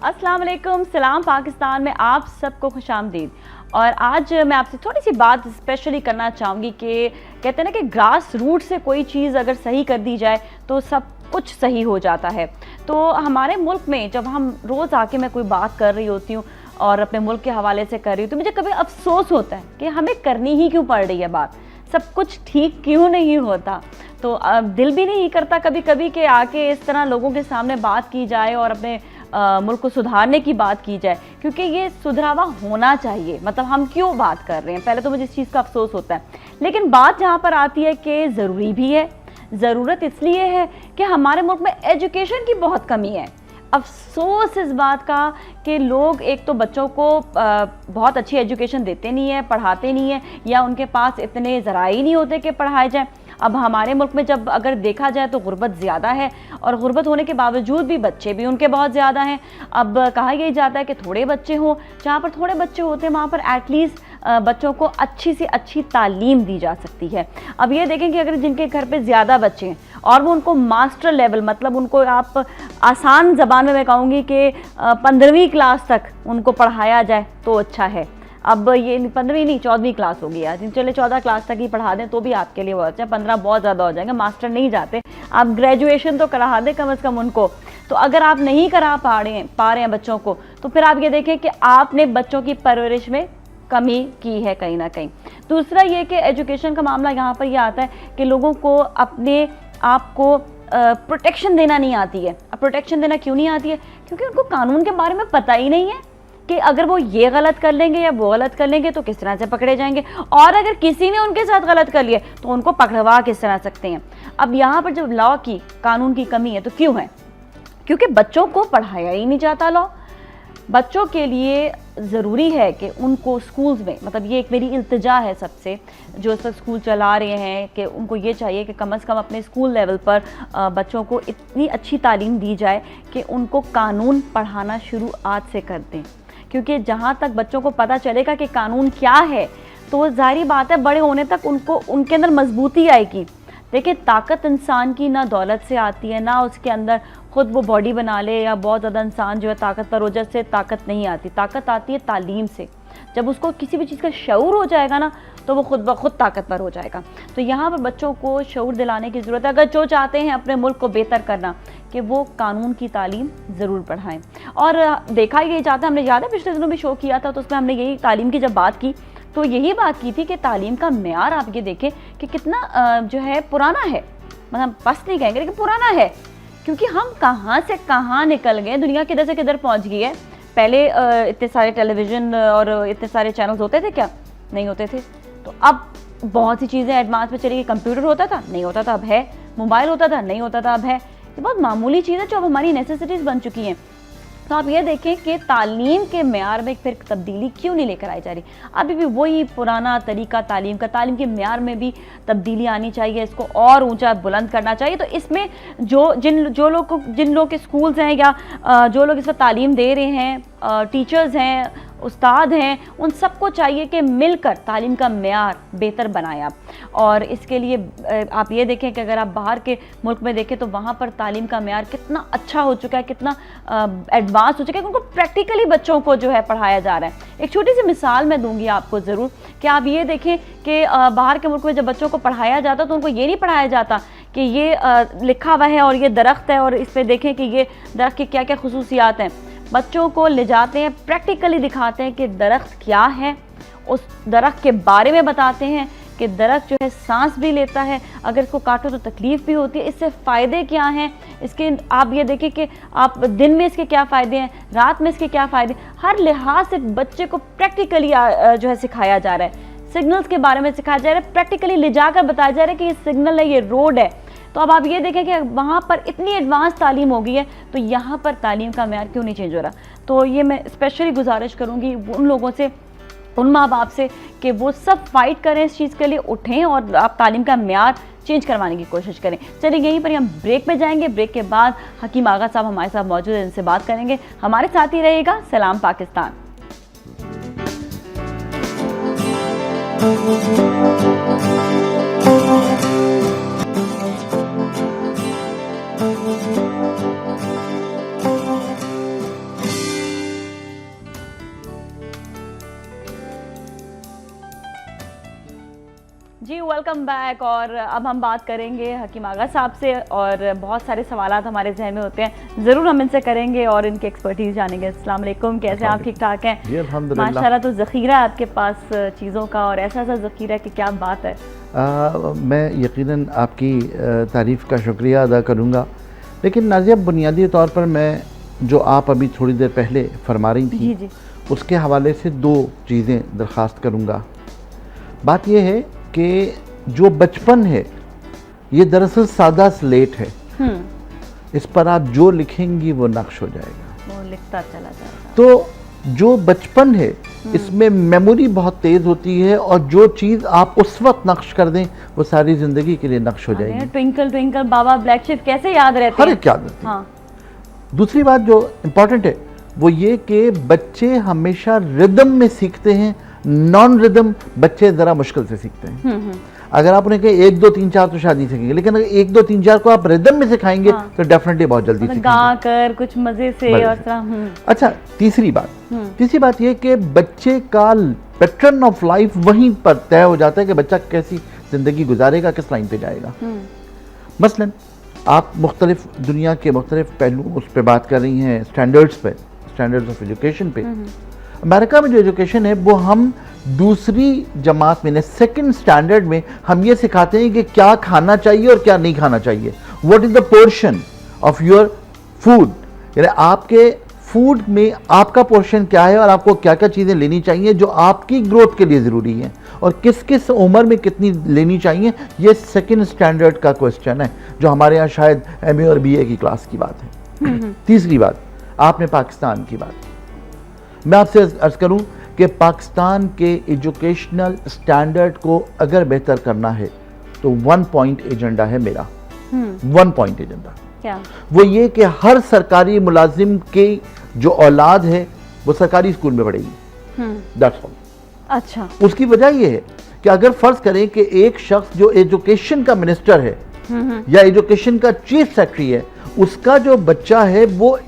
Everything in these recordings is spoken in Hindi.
अस्सलाम वालेकुम, सलाम पाकिस्तान में आप सबको खुशामदीद। और आज मैं आपसे थोड़ी सी बात स्पेशली करना चाहूँगी कि कहते हैं ना कि ग्रास रूट से कोई चीज़ अगर सही कर दी जाए तो सब कुछ सही हो जाता है। तो हमारे मुल्क में जब हम रोज़ आके मैं कोई बात कर रही होती हूँ और अपने मुल्क के हवाले से कर रही हूँ तो मुझे कभी अफसोस होता है कि हमें करनी ही क्यों पड़ रही है बात, सब कुछ ठीक क्यों नहीं होता। तो दिल भी नहीं करता कभी कभी कि आके इस तरह लोगों के सामने बात की जाए और अपने मुल्क को सुधारने की बात की जाए, क्योंकि ये सुधरावा होना चाहिए। मतलब हम क्यों बात कर रहे हैं, पहले तो मुझे इस चीज़ का अफसोस होता है। लेकिन बात जहाँ पर आती है कि ज़रूरी भी है, ज़रूरत इसलिए है कि हमारे मुल्क में एजुकेशन की बहुत कमी है। अफसोस इस बात का कि लोग एक तो बच्चों को बहुत अच्छी एजुकेशन देते नहीं है, पढ़ाते नहीं है, या उनके पास इतने ज़राए नहीं होते कि पढ़ाए जाएँ। अब हमारे मुल्क में जब अगर देखा जाए तो गुर्बत ज़्यादा है, और गुर्बत होने के बावजूद भी बच्चे भी उनके बहुत ज़्यादा हैं। अब कहा यही जाता है कि थोड़े बच्चे हों, जहाँ पर थोड़े बच्चे होते हैं वहाँ पर एटलीस्ट बच्चों को अच्छी से अच्छी तालीम दी जा सकती है। अब ये देखें कि अगर जिनके घर पे ज़्यादा बच्चे हैं और वो उनको मास्टर लेवल, मतलब उनको आप आसान ज़बान में मैं कहूँगी कि 15वीं क्लास तक उनको पढ़ाया जाए तो अच्छा है। अब ये 15वीं नहीं 14वीं क्लास हो गई है, चले 14 क्लास तक ही पढ़ा दें तो भी आपके लिए बहुत अच्छा है। 15 बहुत ज़्यादा हो जाएगा, मास्टर नहीं जाते, आप ग्रेजुएशन तो करा दें कम से कम उनको। तो अगर आप नहीं करा पा रहे हैं बच्चों को, तो फिर आप ये देखें कि आपने बच्चों की परवरिश में कमी की है कहीं ना कहीं। दूसरा ये कि एजुकेशन का मामला यहाँ पर यह आता है कि लोगों को अपने आप को प्रोटेक्शन देना नहीं आती है। अब प्रोटेक्शन देना क्यों नहीं आती है? क्योंकि उनको कानून के बारे में पता ही नहीं है कि अगर वो ये गलत कर लेंगे या वो गलत कर लेंगे तो किस तरह से पकड़े जाएंगे, और अगर किसी ने उनके साथ गलत कर लिया तो उनको पकड़वा किस तरह सकते हैं। अब यहाँ पर जब लॉ की, कानून की कमी है तो क्यों है? क्योंकि बच्चों को पढ़ाया ही नहीं जाता लॉ। बच्चों के लिए ज़रूरी है कि उनको स्कूल्स में, मतलब ये एक मेरी इल्तिजा है सबसे जो इस वक्त स्कूल चला रहे हैं, कि उनको ये चाहिए कि कम से कम अपने स्कूल लेवल पर बच्चों को इतनी अच्छी तालीम दी जाए कि उनको कानून पढ़ाना शुरू आज से कर दें। क्योंकि जहाँ तक बच्चों को पता चलेगा कि कानून क्या है तो जाहिर बात है बड़े होने तक उनको उनके अंदर मजबूती आएगी। देखिए, ताकत इंसान की ना दौलत से आती है, ना उसके अंदर खुद वो बॉडी बना ले या बहुत ज़्यादा इंसान जो है ताकतवर हो जाए, से ताकत नहीं आती। ताकत आती है तालीम से। जब उसको किसी भी चीज़ का शऊर हो जाएगा ना तो वो खुद ब खुद ताकतवर हो जाएगा। तो यहाँ पर बच्चों को शऊर दिलाने की ज़रूरत है, अगर जो चाहते हैं अपने मुल्क को बेहतर करना, कि वो कानून की तालीम ज़रूर पढ़ाएं। और देखा यही जाता है, हमने याद है पिछले दिनों भी शो किया था तो उसमें हमने यही तालीम की जब बात की तो यही बात की थी कि तालीम का मेयार आप ये देखें कि कितना जो है पुराना है। मतलब बस नहीं कहेंगे लेकिन पुराना है, क्योंकि हम कहाँ से कहाँ निकल गए, दुनिया किधर से किधर पहुँच गई है। पहले इतने सारे टेलीविज़न और इतने सारे चैनल्स होते थे क्या? नहीं होते थे। तो अब बहुत सी चीज़ें एडवांस में चली गई। कंप्यूटर होता था, नहीं होता था, अब है। मोबाइल होता था, नहीं होता था, अब है। ये बहुत मामूली चीज़ है जो अब हमारी नेसेसिटीज़ बन चुकी हैं। तो आप ये देखें कि तालीम के मेयार में फिर तब्दीली क्यों नहीं लेकर आई जा रही। अभी भी वही पुराना तरीका तालीम का, तालीम के मेयार में भी तब्दीली आनी चाहिए, इसको और ऊंचा बुलंद करना चाहिए। तो इसमें जिन लोग के स्कूल्स हैं या जो लोग इस पर तालीम दे रहे हैं, टीचर्स हैं, उस्ताद हैं, उन सबको चाहिए कि मिलकर तालीम का मेयार बेहतर बनाएं आप। और इसके लिए आप ये देखें कि अगर आप बाहर के मुल्क में देखें तो वहाँ पर तालीम का मेयार कितना अच्छा हो चुका है, कितना एडवांस हो चुका है, उनको प्रैक्टिकली बच्चों को जो है पढ़ाया जा रहा है। एक छोटी सी मिसाल मैं दूंगी आपको ज़रूर कि आप ये देखें कि बाहर के मुल्क में जब बच्चों को पढ़ाया जाता तो उनको ये नहीं पढ़ाया जाता कि ये लिखा हुआ है और ये दरख्त है और इस पर देखें कि ये दरख्त की क्या क्या खुसूसियात हैं। बच्चों को ले जाते हैं, प्रैक्टिकली दिखाते हैं कि दरख्त क्या है, उस दरख्त के बारे में बताते हैं कि दरख्त जो है सांस भी लेता है, अगर इसको काटो तो तकलीफ़ भी होती है, इससे फ़ायदे क्या हैं, इसके आप ये देखिए कि आप दिन में इसके क्या फ़ायदे हैं, रात में इसके क्या फ़ायदे, हर लिहाज से बच्चे को प्रैक्टिकली जो है सिखाया जा रहा है। सिग्नल्स के बारे में सिखाया जा रहा है, प्रैक्टिकली ले जाकर बताया जा रहा है कि ये सिग्नल है, ये रोड है। तो अब आप ये देखें कि वहाँ पर इतनी एडवांस तालीम हो गई है तो यहाँ पर तालीम का मेयार क्यों नहीं चेंज हो रहा। तो ये मैं स्पेशली गुजारिश करूँगी उन लोगों से, उन माँ बाप से, कि वो सब फाइट करें इस चीज़ के लिए, उठें और आप तालीम का मेयार चेंज करवाने की कोशिश करें। चलिए यहीं पर हम ब्रेक पे जाएंगे। ब्रेक के बाद हकीम आगा साहब हमारे साथ मौजूद हैं, इनसे बात करेंगे। हमारे साथ ही रहेगा। सलाम पाकिस्तान। Welcome back. और अब हम बात करेंगे हकीम आगा साहब से, और बहुत सारे सवालात हमारे जहन में होते हैं, ज़रूर हम इनसे करेंगे और इनकी एक्सपर्टीज़ जानेंगे। अस्सलाम वालेकुम, कैसे आप? ठीक ठाक हैं? जी अल्हम्दुलिल्लाह। माशाल्लाह, तो ज़ख़ीरा है आपके पास चीज़ों का, और ऐसा ऐसा ज़ख़ीरा कि क्या बात है। मैं यकीनन आपकी तारीफ़ का शुक्रिया अदा करूँगा, लेकिन नाज़िया बुनियादी तौर पर मैं जो आप अभी थोड़ी देर पहले फरमा रही थी जी। उसके हवाले से दो चीज़ें दरख्वास्त करूँगा। बात यह है कि जो बचपन है ये दरअसल सादा स्लेट है, इस पर आप जो लिखेंगी वो नक्श हो जाएगा, वो लिखता चला जाएगा। तो जो बचपन है इसमें मेमोरी बहुत तेज़ होती है, और जो चीज़ आप उस वक्त नक्श कर दें वो सारी ज़िंदगी के लिए नक्श हो जाएगी। Twinkle twinkle baa baa black ship कैसे याद रहते हर हैं? एक याद रहती है। हाँ। दूसरी दूसरी बात जो इम्पॉर्टेंट है वो ये कि बच्चे हमेशा रिदम में सीखते हैं, नॉन रिदम बच्चे ज़रा मुश्किल से सीखते हैं। अगर आप उन्हें कहें 1 2 3 4 तो शायद नहीं सीखेंगे, लेकिन अगर 1 2 3 4 को आप रिदम में सिखाएंगे तो डेफिनेटली बहुत जल्दी सीखेंगे, गा कर कुछ मजे से और अच्छा, तीसरी बात ये कि बच्चे का पैटर्न ऑफ लाइफ वहीं पर तय हो जाता है कि बच्चा कैसी ज़िंदगी गुजारेगा, किस लाइन पे जाएगा। मसलन आप मुख्तलिफ दुनिया के मुख्तलिफ पहलू उस पर बात कर रही हैं, स्टैंडर्ड्स ऑफ एजुकेशन पे। अमेरिका में जो एजुकेशन है वो हम दूसरी जमात में, सेकंड स्टैंडर्ड में हम ये सिखाते हैं कि क्या खाना चाहिए और क्या नहीं खाना चाहिए। What is the portion of your food, यानी आपके फूड में आपका पोर्शन क्या है और आपको क्या क्या चीज़ें लेनी चाहिए जो आपकी ग्रोथ के लिए ज़रूरी है, और किस किस उम्र में कितनी लेनी चाहिए। ये सेकंड स्टैंडर्ड का क्वेश्चन है, जो हमारे यहाँ शायद MA और BA की क्लास की बात है। तीसरी बात, आपने पाकिस्तान की बात, मैं आपसे अर्ज करूं कि पाकिस्तान के एजुकेशनल स्टैंडर्ड को अगर बेहतर करना है तो 1 पॉइंट एजेंडा है मेरा। 1 पॉइंट एजेंडा क्या? वो ये कि हर सरकारी मुलाजिम की जो औलाद है वो सरकारी स्कूल में पढ़ेगी। That's all. अच्छा, उसकी वजह ये है कि अगर फर्ज करें कि एक शख्स जो एजुकेशन का मिनिस्टर है या एजुकेशन का चीफ सेक्रेटरी है, उसका जो बच्चा है वो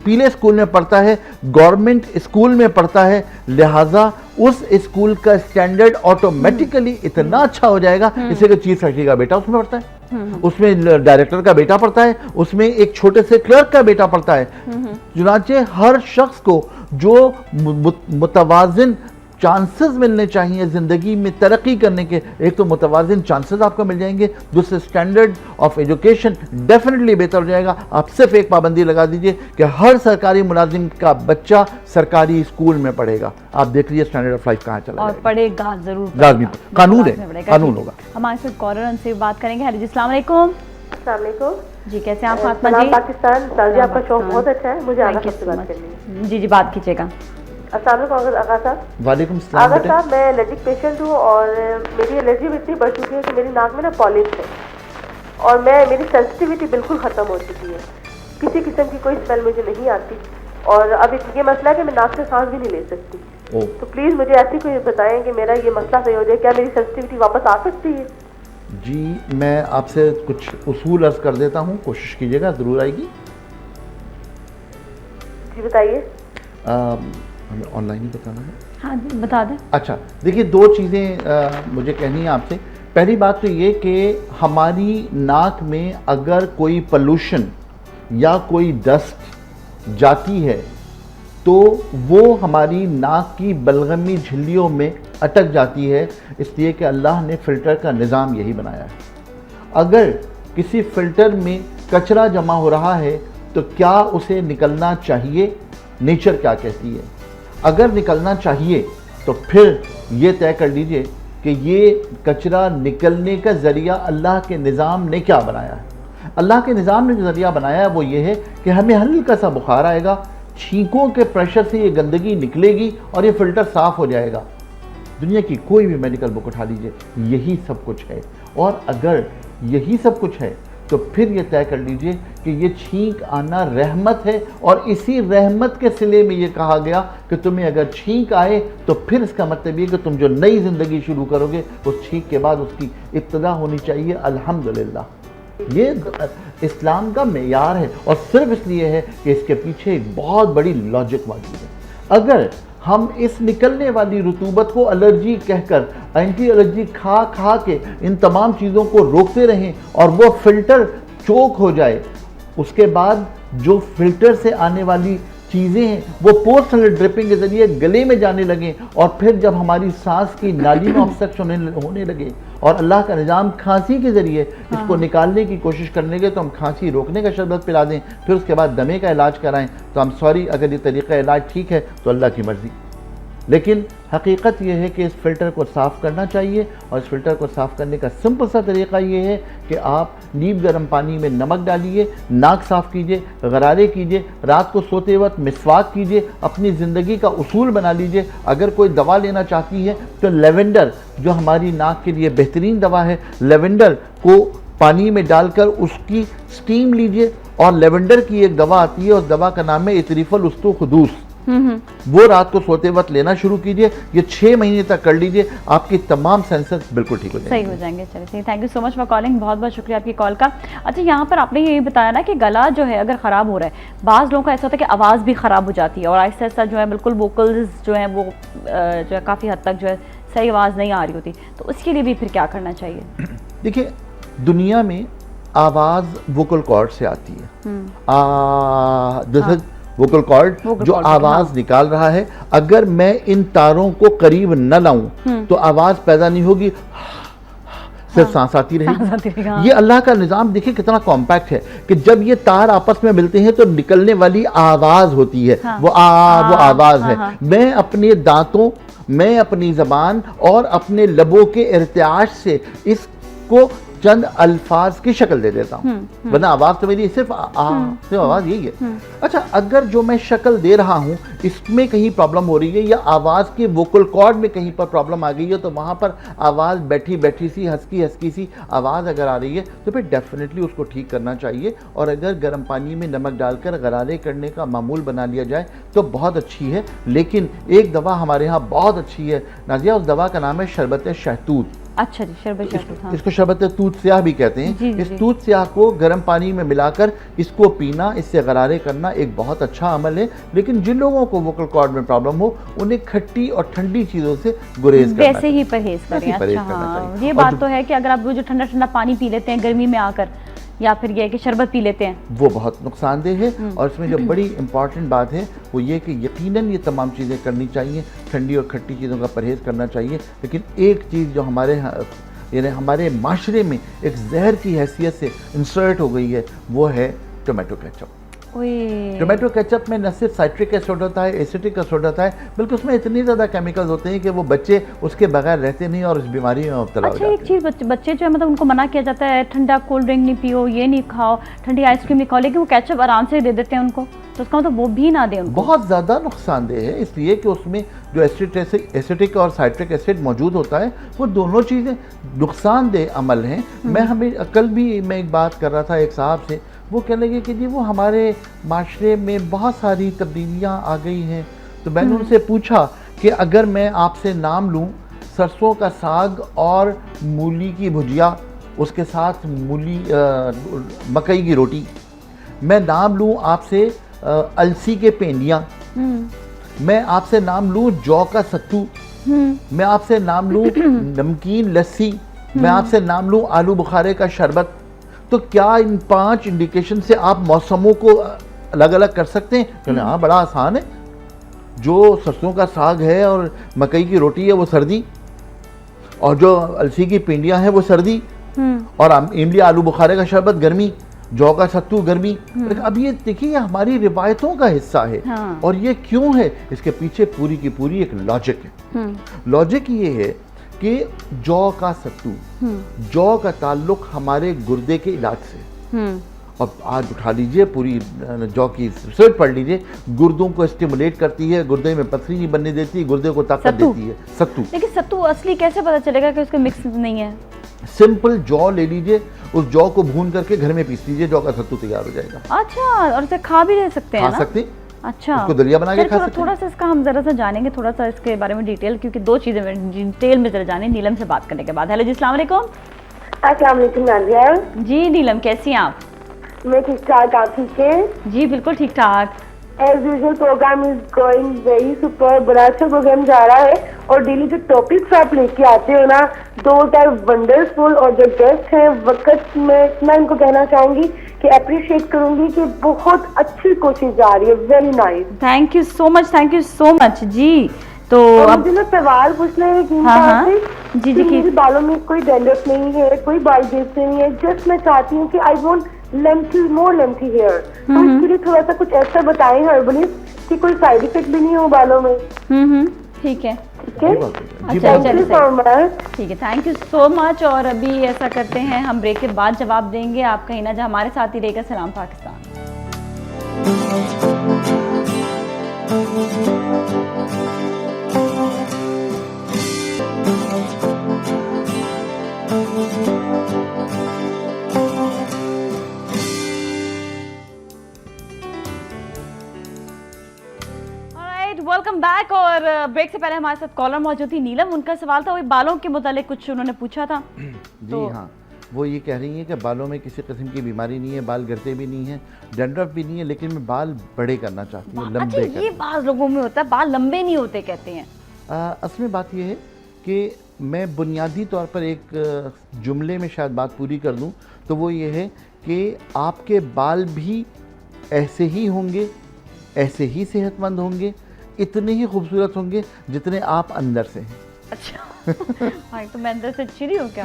पीले स्कूल में पढ़ता है, गवर्नमेंट स्कूल में पढ़ता है, लिहाजा उस स्कूल का स्टैंडर्ड ऑटोमेटिकली इतना अच्छा हो जाएगा जैसे कि चीफ सेक्रेटरी का बेटा उसमें पढ़ता है, उसमें डायरेक्टर का बेटा पढ़ता है, उसमें एक छोटे से क्लर्क का बेटा पढ़ता है। चुनांचे हर शख्स को जो मुतवाजिन चांसेस मिलने चाहिए ज़िंदगी में तरक्की करने के, एक तो मुतवाजिन चांसेस आपको मिल जाएंगे, दूसरे स्टैंडर्ड ऑफ एजुकेशन डेफिनेटली बेहतर हो जाएगा। आप सिर्फ एक पाबंदी लगा दीजिए कि हर सरकारी मुलाजिम का बच्चा सरकारी स्कूल में पढ़ेगा, आप देख लीजिए स्टैंडर्ड ऑफ लाइफ कहाँ चला और पढ़ेगा जरूर, लाजमी कानून है, कानून होगा। हमारे साथ कॉलर से बात करेंगे। हेलो जी, अस्सलाम वालेकुम। अस्सलाम वालेकुम जी, कैसे हैं आप फातिमा जी? पाकिस्तान साजी, आपका शौक बहुत अच्छा है, मुझे आगा से बात करनी है। जी, बात कीजिएगा। अस्सलाम वालेकुम आगा साहब। वालेकुम सलाम। आगा साहब, मैं एलर्जिक पेशेंट हूँ और मेरी एलर्जी इतनी बढ़ चुकी है कि मेरी नाक में ना पॉलिप है, और मेरी सेंसिटिविटी बिल्कुल ख़त्म हो चुकी है, किसी किस्म की कोई स्मेल मुझे नहीं आती, और अब ये मसला है कि मैं नाक से सांस भी नहीं ले सकती। तो प्लीज़ मुझे ऐसी कोई बताएं कि मेरा ये मसला सही हो जाए, क्या मेरी सेंसिटिविटी वापस आ सकती है? जी, मैं आपसे कुछ उसूल अर्ज कर देता हूँ, कोशिश कीजिएगा, ज़रूर आएगी। जी बताइए। हमें ऑनलाइन ही बताना है? हाँ, बता दें। अच्छा, देखिए, दो चीज़ें मुझे कहनी है आपसे। पहली बात तो ये कि हमारी नाक में अगर कोई पोल्यूशन या कोई डस्ट जाती है तो वो हमारी नाक की बलगमी झिल्लियों में अटक जाती है, इसलिए कि अल्लाह ने फ़िल्टर का निज़ाम यही बनाया है। अगर किसी फ़िल्टर में कचरा जमा हो रहा है तो क्या उसे निकलना चाहिए? नेचर क्या कहती है? अगर निकलना चाहिए तो फिर ये तय कर लीजिए कि ये कचरा निकलने का ज़रिया अल्लाह के निज़ाम ने क्या बनाया है। अल्लाह के निज़ाम ने जो ज़रिया बनाया है वो ये है कि हमें हल्का सा बुखार आएगा, छींकों के प्रेशर से ये गंदगी निकलेगी और ये फ़िल्टर साफ़ हो जाएगा। दुनिया की कोई भी मेडिकल बुक उठा लीजिए, यही सब कुछ है। और अगर यही सब कुछ है तो फिर ये तय कर लीजिए कि ये छींक आना रहमत है, और इसी रहमत के सिले में ये कहा गया कि तुम्हें अगर छींक आए तो फिर इसका मतलब ये कि तुम जो नई ज़िंदगी शुरू करोगे उस छींक के बाद उसकी इब्तिदा होनी चाहिए अल्हम्दुलिल्लाह। ये इस्लाम का मेयार है, और सिर्फ इसलिए है कि इसके पीछे एक बहुत बड़ी लॉजिक मौजूद है। अगर हम इस निकलने वाली रुतूबत को एलर्जी कहकर एंटी एलर्जी खा खा के इन तमाम चीज़ों को रोकते रहें और वो फिल्टर चोक हो जाए, उसके बाद जो फिल्टर से आने वाली चीज़ें हैं वो पोस्ट नल ड्रिपिंग के ज़रिए गले में जाने लगें और फिर जब हमारी सांस की नाली में ऑब्स्ट्रक्शन होने लगे और अल्लाह का निज़ाम खांसी के ज़रिए इसको निकालने की कोशिश करने लगे तो हम खांसी रोकने का शरबत पिला दें, फिर उसके बाद दमे का इलाज कराएं, तो हम सॉरी अगर ये तरीक़ा इलाज ठीक है तो अल्लाह की मर्ज़ी। लेकिन हकीकत यह है कि इस फ़िल्टर को साफ़ करना चाहिए और इस फ़िल्टर को साफ़ करने का सिंपल सा तरीक़ा ये है कि आप नीम गर्म पानी में नमक डालिए, नाक साफ़ कीजिए, गरारे कीजिए, रात को सोते वक्त मिसवाक कीजिए, अपनी ज़िंदगी का उसूल बना लीजिए। अगर कोई दवा लेना चाहती है तो लेवेंडर जो हमारी नाक के लिए बेहतरीन दवा है, लेवेंडर को पानी में डालकर उसकी स्टीम लीजिए और लेवेंडर की एक दवा आती है, उस दवा का नाम है इतरीफल उस्तु खुदूस, वो रात को सोते वक्त लेना शुरू कीजिए। ये 6 महीने तक कर लीजिए, आपकी तमाम सेंसर्स बिल्कुल ठीक हो जाएंगे। सही हो जाएंगे। चलिए, thank you so much for calling, बहुत बहुत शुक्रिया आपकी कॉल का। अच्छा, यहाँ पर आपने ये बताया ना कि गला जो है अगर ख़राब हो रहा है, बाज़ लोगों का ऐसा होता है कि आवाज़ भी ख़राब हो जाती है और आहिस्ता आहिस्ता जो है बिल्कुल वोकल्स जो हैं वो जो है काफ़ी हद तक जो है सही आवाज़ नहीं आ रही होती, तो उसके लिए भी फिर क्या करना चाहिए? देखिए, दुनिया में आवाज़ वोकल कॉर्ड से आती है। वोकल कॉर्ड जो आवाज निकाल रहा है, अगर मैं इन तारों को करीब न लाऊं तो आवाज पैदा नहीं होगी, सिर्फ सांस आती रहेगी। ये अल्लाह का निज़ाम देखिए कितना कॉम्पैक्ट है कि जब ये तार आपस में मिलते हैं तो निकलने वाली आवाज होती है, वो आवाज है। मैं अपने दांतों, मैं अपनी जबान और अपने लबों के इर्तियाश से इसको चंद अल्फाज की शक्ल दे देता हूँ, वरना आवाज तो मेरी सिर्फ सिर्फ आवाज यही है। अच्छा, अगर जो मैं शक्ल दे रहा हूँ इसमें कहीं प्रॉब्लम हो रही है या आवाज के वोकल कॉर्ड में कहीं पर प्रॉब्लम आ गई है तो वहां पर आवाज बैठी बैठी सी हस्की हस्की सी आवाज अगर आ रही है तो फिर डेफिनेटली उसको ठीक करना चाहिए। और अगर गर्म पानी में नमक डालकर गरारे करने का मामूल बना लिया जाए तो बहुत अच्छी है। लेकिन एक दवा हमारे यहाँ बहुत अच्छी है नाजिया, उस दवा का नाम है शरबत शहतूत। अच्छा जी, शरबत शहतूत, हाँ। इसको शरबत तूत स्याह भी कहते हैं। जी, इस तूत स्याह को गर्म पानी में मिलाकर इसको पीना, इससे गरारे करना एक बहुत अच्छा अमल है। लेकिन जिन लोगों को वोकल कॉर्ड में प्रॉब्लम हो उन्हें खट्टी और ठंडी चीज़ों से गुरेज करना, वैसे ही परहेज करें। अच्छा, हाँ, ये बात तो है कि अगर आप वो जो ठंडा ठंडा पानी पी लेते हैं गर्मी में आकर, या फिर ये कि शरबत पी लेते हैं, वो बहुत नुकसानदेह है। और इसमें जो बड़ी इंपॉर्टेंट बात है वो ये कि यकीनन ये तमाम चीज़ें करनी चाहिए, ठंडी और खट्टी चीज़ों का परहेज़ करना चाहिए। लेकिन एक चीज़ जो हमारे माशरे में एक जहर की हैसियत से इंसर्ट हो गई है वो है टोमेटो केचप। टोमेटो केचप में न सिर्फ साइट्रिक एसिड होता है, एसिटिक एसिड होता है, बल्कि उसमें इतनी ज़्यादा केमिकल्स होते हैं कि वो बच्चे उसके बगैर रहते नहीं और इस बीमारी में मुब्तला हो जाते हैं। अच्छा, एक चीज़, बच्चे जो है मतलब उनको मना किया जाता है ठंडा कोल्ड ड्रिंक नहीं पियो, ये नहीं खाओ, ठंडी आइसक्रीम नहीं खाओ, लेकिन वो केचप आराम से दे देते हैं उनको, तो उसका मतलब वो भी ना दें उनको। बहुत ज़्यादा नुकसानदेह है, इसलिए कि उसमें जो एसिटिक और साइट्रिक एसिड मौजूद होता है वो दोनों चीज़ें नुकसानदेह अमल हैं। कल भी मैं एक बात कर रहा था एक साहब से, वो कहने लगे कि जी वो हमारे माशरे में बहुत सारी तब्दीलियाँ आ गई हैं। तो मैंने उनसे पूछा कि अगर मैं आपसे नाम लूँ सरसों का साग और मूली की भुजिया, उसके साथ मकई की रोटी, मैं नाम लूँ आपसे अलसी के पेंडियाँ, मैं आपसे नाम लूँ जौ का सत्तू, मैं आपसे नाम लूँ नमकीन लस्सी, मैं आपसे नाम लूँ आलू बुखारे का शरबत, तो क्या इन 5 इंडिकेशन से आप मौसमों को अलग अलग कर सकते हैं? कहने हाँ, बड़ा आसान है। जो सरसों का साग है और मकई की रोटी है वो सर्दी, और जो अलसी की पिंडियाँ हैं वो सर्दी, और इमली आलू बुखारे का शरबत गर्मी, जौ का सत्तू गर्मी। अब ये देखिए हमारी रिवायतों का हिस्सा है। हाँ। और ये क्यों है, इसके पीछे पूरी की पूरी एक लॉजिक है। लॉजिक ये है कि जौ का सत्तू, जौ का ताल्लुक हमारे गुर्दे के इलाज से। अब आज उठा लीजिए पूरी जौ की रिसर्च पढ़ लीजिए, गुर्दों को स्टिमुलेट करती है, गुर्दे में पथरी नहीं बनने देती, गुर्दे को ताकत देती है। सत्तू, लेकिन सत्तू असली कैसे पता चलेगा कि उसका मिक्स नहीं है? सिंपल जौ ले लीजिए, उस जौ को भून करके घर में पीस लीजिए, जौ का सत्तू तैयार हो जाएगा। अच्छा, और इसे खा भी ले सकते हैं? खा सकते हैं। अच्छा, उसको दलिया बना के खा सकते हैं। थोड़ा सा इसका हम जरा सा जानेंगे, थोड़ा सा इसके बारे में डिटेल, क्योंकि 2 चीजें डिटेल में जरा जाने नीलम से बात करने के बाद। हेलो जी, अस्सलाम वालेकुम। अस्सलाम वालेकुम नाज़िया जी नीलम, कैसी हैं आप? मैं ठीक ठाक, आप ठीक हैं? जी बिल्कुल ठीक ठाक। As usual program is going very super, बड़ा अच्छा प्रोग्राम जा रहा है और डेली जो टॉपिक्स आप लेके आते हो ना, दोज आर वंडरफुल। और जो गेस्ट हैं वक्त में इतना इनको कहना चाहूंगी कि अप्रिशिएट करूंगी कि बहुत अच्छी कोशिश जा रही है, very nice. Thank you so much जी। तो और अब मुझे ना सवाल पूछना है कि हाँ, आपसे जी, कि जी, मेरे बालों में कोई डैंड्रफ नहीं है, कोई बाल गिरते नहीं है, जस्ट मैं चाहती हूँ कि I want more lengthy hair, तो इसके लिए थोड़ा सा कुछ ऐसा बताएं हर्बलिस्ट कि कोई साइड इफेक्ट भी नहीं हो बालों में। ठीक है, ठीक है, जी अच्छा, बात थैंक चलिए, यू सो मच। ठीक है, थैंक यू सो मच। और अभी ऐसा करते हैं, हम ब्रेक के बाद जवाब देंगे। आप कहीं ना जहाँ हमारे साथ ही रहेगा सलाम पाकिस्तान। Welcome back. और ब्रेक से पहले हमारे साथ कॉलर मौजूद थी नीलम। उनका सवाल था वही बालों के मुतालिक, कुछ उन्होंने पूछा था। जी हाँ, वो ये कह रही हैं कि बालों में किसी किस्म की बीमारी नहीं है, बाल गिरते भी नहीं है, डैंड्रफ भी नहीं है, लेकिन मैं बाल बड़े करना चाहती हूँ, अच्छा, लंबे ये बात लोगों में होता है, बाल लंबे नहीं होते कहते हैं। असल में बात यह है कि मैं बुनियादी तौर पर एक जुमले में शायद बात पूरी कर दूं, तो वो ये है कि आपके बाल भी ऐसे ही होंगे, ऐसे ही सेहतमंद होंगे, इतने ही खूबसूरत होंगे जितने आप अंदर से हैं। अच्छा भाई, तो मैं अंदर से अच्छी नहीं हूँ क्या?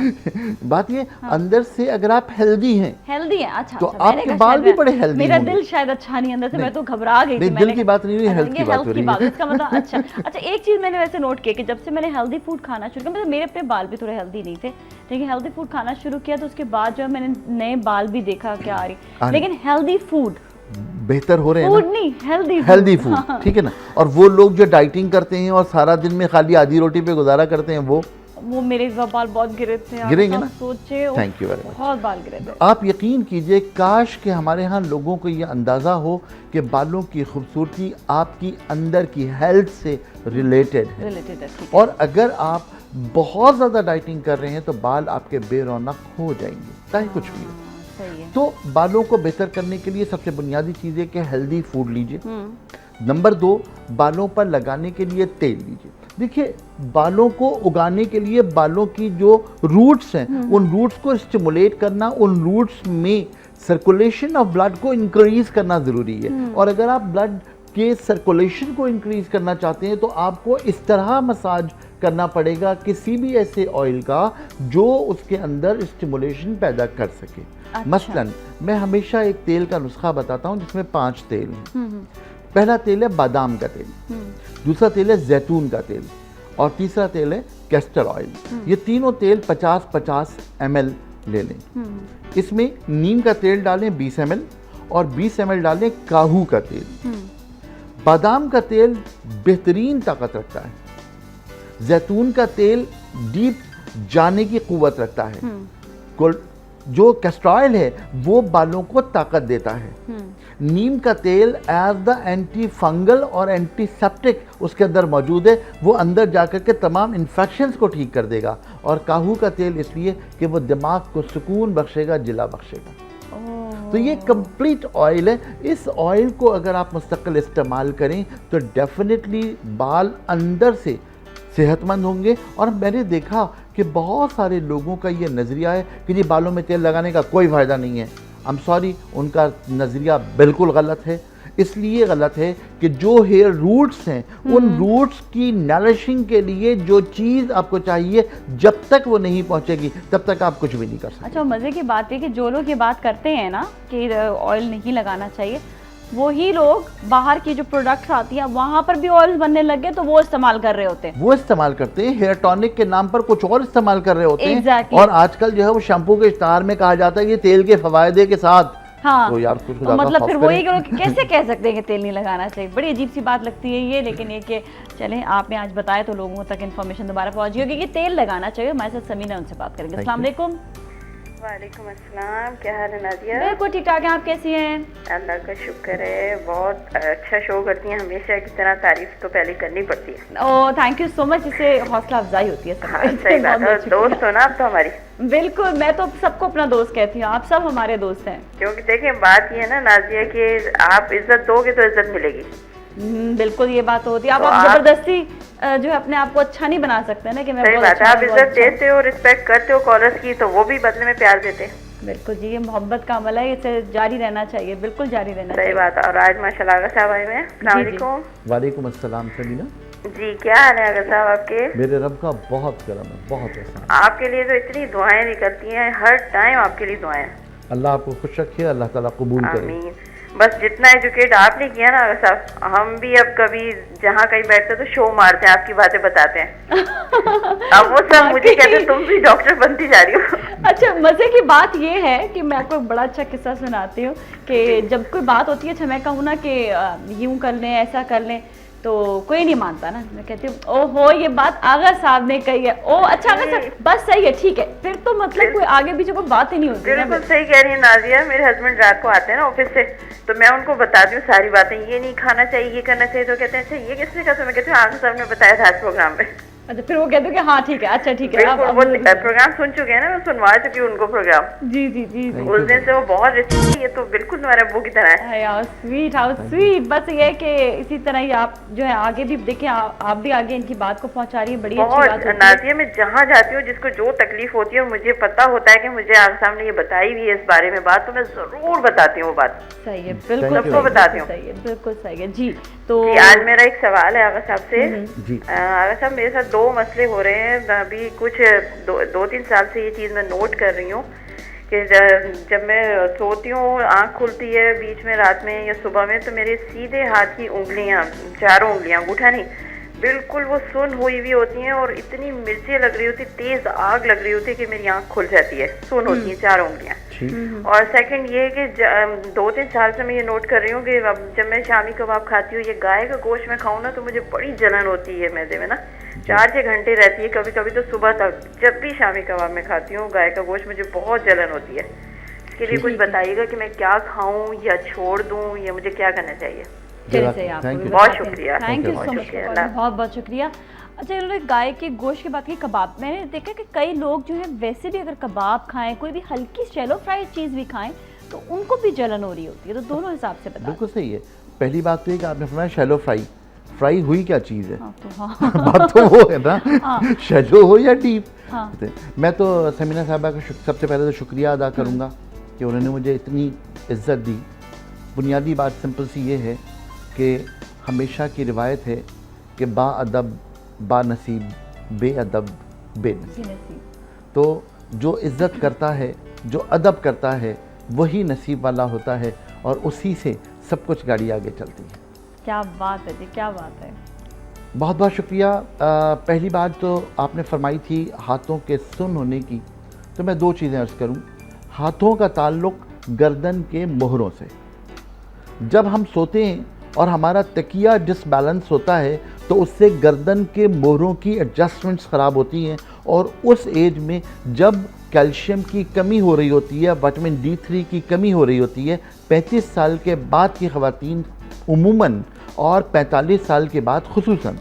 बात ये अंदर से अगर आप हेल्दी हैं, हेल्दी है, अच्छा, तो अच्छा, मैंने आपके कहा बाल शायद भी बड़े हेल्दी मेरा होंगे। दिल शायद अच्छा नहीं अंदर से, मैं तो घबरा गई थी। नहीं, मैंने दिल की बात नहीं हो रही, अच्छा, हेल्थ की ये बात हो रही है। इसका मतलब अच्छा अच्छा, एक चीज़ मैंने वैसे नोट किया कि जब से मैंने हेल्दी फूड खाना शुरू किया, मतलब मेरे अपने बाल भी थोड़े हेल्दी नहीं थे, लेकिन हेल्दी फूड खाना शुरू किया तो उसके बाद जो है मैंने नए बाल भी देखा क्या आ रही, लेकिन हेल्दी फूड बेहतर हो रहे हैं फूड ना? नहीं, हेल्दी फूड, ठीक है ना। और वो लोग जो डाइटिंग करते हैं और सारा दिन में खाली आधी रोटी पे गुजारा करते हैं, वो मेरे बाल बहुत गिरे थे यार, गिरेंगे ना? सोचे थैंक यू वेरी मच। बहुत बाल गिरे थे। आप यकीन कीजिए, काश कि हमारे यहाँ लोगों को ये अंदाज़ा हो कि बालों की खूबसूरती आपकी अंदर की हेल्थ से रिलेटेड है। ठीक है। और अगर आप बहुत ज़्यादा डाइटिंग कर रहे हैं तो बाल आपके बेरौनक हो जाएंगे, चाहे कुछ भी हो। सही है। तो बालों को बेहतर करने के लिए सबसे बुनियादी चीज़ है कि हेल्दी फूड लीजिए। नंबर 2, बालों पर लगाने के लिए तेल लीजिए। देखिए, बालों को उगाने के लिए बालों की जो रूट्स हैं, उन रूट्स को स्टिमुलेट करना, उन रूट्स में सर्कुलेशन ऑफ ब्लड को इंक्रीज करना ज़रूरी है। और अगर आप ब्लड के सर्कुलेशन को इंक्रीज करना चाहते हैं तो आपको इस तरह मसाज करना पड़ेगा किसी भी ऐसे ऑयल का जो उसके अंदर स्टिमुलेशन पैदा कर सके। अच्छा। मसलन मैं हमेशा एक तेल का नुस्खा बताता हूँ जिसमें 5 तेल हैं। पहला तेल है बादाम का तेल, दूसरा तेल है जैतून का तेल, और तीसरा तेल है कैस्टर ऑयल। ये तीनों तेल 50-50 ml ले लें। इसमें नीम का तेल डालें 20 ml और 20 ml डालें काहू का तेल। बादाम का तेल बेहतरीन ताकत रखता है, जैतून का तेल डीप जाने की कुव्वत रखता है, जो कैस्टर ऑयल है वो बालों को ताकत देता है, नीम का तेल एज द एंटी फंगल और एंटीसेप्टिक उसके अंदर मौजूद है, वो अंदर जाकर के तमाम इन्फेक्शंस को ठीक कर देगा, और काहू का तेल इसलिए कि वो दिमाग को सुकून बख्शेगा, जिला बख्शेगा। तो ये कंप्लीट ऑयल है। इस ऑयल को अगर आप मुस्तकिल इस्तेमाल करें तो डेफिनेटली बाल अंदर से सेहतमंद होंगे। और मैंने देखा कि बहुत सारे लोगों का ये नज़रिया है कि जी बालों में तेल लगाने का कोई फ़ायदा नहीं है। आई एम सॉरी, उनका नज़रिया बिल्कुल गलत है। इसलिए गलत है कि जो हेयर रूट्स हैं, उन रूट्स की नरिशिंग के लिए जो चीज़ आपको चाहिए, जब तक वो नहीं पहुंचेगी तब तक आप कुछ भी नहीं कर सकते। अच्छा, मज़े की बात है कि जो लोग ये बात करते हैं ना कि ऑयल नहीं लगाना चाहिए, वही लोग बाहर की जो प्रोडक्ट्स आती हैं वहां पर भी ऑयल्स बनने लगे तो वो इस्तेमाल कर रहे होते हैं। वो इस्तेमाल करते हैं, हेयर टॉनिक के नाम पर कुछ और इस्तेमाल कर रहे होते हैं। Exactly. और आजकल जो है वो शैम्पू के इश्तार में कहा जाता है कि तेल के फवायदे के साथ। हाँ, तो यार कुछ तो मतलब फिर वही कैसे कह सकते हैं कि तेल नहीं लगाना चाहिए? बड़ी अजीब सी बात लगती है ये। लेकिन ये कि चलें, आपने आज बताया तो लोगों तक इन्फॉर्मेशन दोबारा पहुंची होगी कि तेल लगाना चाहिए। हमारे साथ समीना, उनसे बात करेंगे। अस्सलाम वालेकुम। वालेकुम अस्सलाम, क्या हाल है नादिया? बिल्कुल ठीक ठाक है, आप कैसी हैं? अल्लाह का शुक्र है, बहुत अच्छा शो करती हैं। हमेशा की तरह तारीफ तो पहले करनी पड़ती है। Oh thank you so much, इससे हौसला अफजाई होती है हाँ, सही बात है। और दोस्त हो ना आप तो हमारी। बिल्कुल, मैं तो सबको अपना दोस्त कहती हूँ, आप सब हमारे दोस्त हैं। क्योंकि देखिए बात ये है ना नादिया कि आप इज्जत दोगे तो इज्जत मिलेगी। बिल्कुल ये बात होती है। तो आप आप- जबरदस्ती जो है अपने आप को अच्छा नहीं बना सकते ना कि मैं सही बहुत बात अच्छा है, आप हूँ, बहुत इज्जत अच्छा हूँ। देते हो, रिस्पेक्ट करते हो कॉलर्स की, तो वो भी बदले में प्यार देते हैं। बिल्कुल जी, ये मोहब्बत का अमल है, इसे जारी रहना चाहिए, बिल्कुल जारी रहना सही चाहिए। बात है। और आज माशाल्लाह आगा साहब आए हुए हैं। अस्सलाम जी, जी। वालेकुम। वालेकुम अस्सलाम सलीना। जी, क्या हाल है आगा साहब आपके? मेरे रब का बहुत करम है, बहुत एहसान। आपके लिए तो इतनी दुआएं निकलती हैं, हर टाइम आपके लिए दुआएं। अल्लाह आपको खुश रखे, अल्लाह ताला कबूल करे। आमीन। बस जितना एजुकेट आपने किया ना आगा साहब, हम भी अब कभी जहाँ कहीं बैठते तो शो मारते हैं, आपकी बातें बताते हैं। अब वो सब मुझे कहते हैं तुम भी डॉक्टर बनती जा रही हो। अच्छा, मजे की बात ये है कि मैं आपको एक बड़ा अच्छा किस्सा सुनाती हूँ कि जब कोई बात होती है, अच्छा मैं कहूँ ना कि यूं कर लें, ऐसा कर लें, तो कोई नहीं मानता ना। मैं कहती हूँ ओहो ये बात आगा साहब ने कही है, ओ अच्छा आगा साहब बस सही है, ठीक है, फिर तो मतलब कोई आगे पीछे कोई बात ही नहीं होती ना। बिल्कुल सही कह रही है नाजिया। मेरे हस्बैंड रात को आते हैं ना ऑफिस से, तो मैं उनको बताती हूँ सारी बातें, ये नहीं खाना चाहिए, ये करना चाहिए, तो कहते हैं अच्छा ये किसने कहा? तो मैं कहती हूँ आगा साहब ने बताया था आज प्रोग्राम में। अच्छा, फिर वो कहते हैं कि हाँ ठीक है, अच्छा ठीक है। बिल्कुल, वो प्रोग्राम सुन चुके हैं ना, मैं सुनवा चुकी हूँ उनको प्रोग्राम। जी जी जी जी। उस दिन से वो बहुत रिस्की, ये तो बिल्कुल तुम्हारे अब्बू की तरह है। How sweet, how sweet. बस ये है कि इसी तरह ही आप जो है आगे भी देखिए, आप भी आगे इनकी बात को पहुंचा रही है, बड़ी अच्छी बहुत बात होती है। नाजिया, मैं जहाँ जाती हूँ जिसको जो तकलीफ होती है, मुझे पता होता है कि मुझे आगा साहब ने ये बताई हुई है इस बारे में बात, तो मैं जरूर बताती हूँ वो बात। सही है, बिल्कुल सबको सही, बताती हूँ। सही है, बिल्कुल सही है जी। तो जी, आज मेरा एक सवाल है आगा साहब से। जी। आगा साहब, मेरे साथ दो मसले हो रहे हैं अभी कुछ 2-3 साल से। ये चीज़ मैं नोट कर रही हूँ कि जब मैं सोती हूँ, आँख खुलती है बीच में रात में या सुबह में, तो मेरे सीधे हाथ की उंगलियाँ, चारों उंगलियाँ, अंगूठा नहीं, बिल्कुल वो सुन्न हुई हुई होती हैं और इतनी मिर्चें लग रही होती, तेज आग लग रही होती है कि मेरी आँख खुल जाती है, सुन्न होती है चारों उंगलियाँ। और सेकंड ये है कि 2-3 साल से मैं ये नोट कर रही हूँ कि अब जब मैं शामी कबाब खाती हूँ, ये गाय का गोश्त में खाऊँ ना, तो मुझे बड़ी जलन होती है मैदे में ना, 4-6 घंटे रहती है, कभी कभी तो सुबह तक। जब भी शामी कबाब में खाती हूँ गाय का गोश्त, मुझे बहुत जलन होती है। इसके लिए कुछ बताइएगा कि मैं क्या खाऊं या छोड़ दूं, या मुझे क्या करना चाहिए? चलिए सही, आपको Thank भी you. बहुत बताते हैं। शुक्रिया। Thank you Thank so you. Much, शुक्रिया। बहुत बहुत शुक्रिया। अच्छा, इन्होंने गाय के गोश्त की बात की, कबाब, मैंने देखा कि कई लोग जो है वैसे भी अगर कबाब खाएं, कोई भी हल्की शैलो फ्राइड चीज़ भी खाएं, तो उनको भी जलन हो रही होती है, तो दोनों हिसाब से बता। बिल्कुल सही है। पहली बात तो ये कि आपने फरमाया शैलो फ्राई, फ्राई हुई क्या चीज़ है? हाँ, तो हाँ। बात तो वो है ना, शैलो हो या डीप। हाँ। मैं तो समीना साहबा का सबसे पहले तो शुक्रिया अदा करूँगा कि उन्होंने मुझे इतनी इज्जत दी। बुनियादी बात सिंपल सी ये है कि हमेशा की रिवायत है कि बाअदब बानसीब, बेअदब बेनसीब। नसीब। तो जो इज़्ज़त करता है, जो अदब करता है, वही नसीब वाला होता है, और उसी से सब कुछ गाड़ी आगे चलती है। क्या बात है जी, क्या बात है। बहुत बहुत शुक्रिया। पहली बात तो आपने फरमाई थी हाथों के सुन्न होने की, तो मैं दो चीज़ें अर्ज़ करूं। हाथों का ताल्लुक़ गर्दन के मोहरों से। जब हम सोते हैं और हमारा तकिया डिसबैलेंस होता है, तो उससे गर्दन के मोहरों की एडजस्टमेंट्स ख़राब होती हैं, और उस एज में जब कैल्शियम की कमी हो रही होती है, विटामिन D3 की कमी हो रही होती है, 35 साल के बाद की ख़वातीन उमूमन और 45 साल के बाद खुसूसन,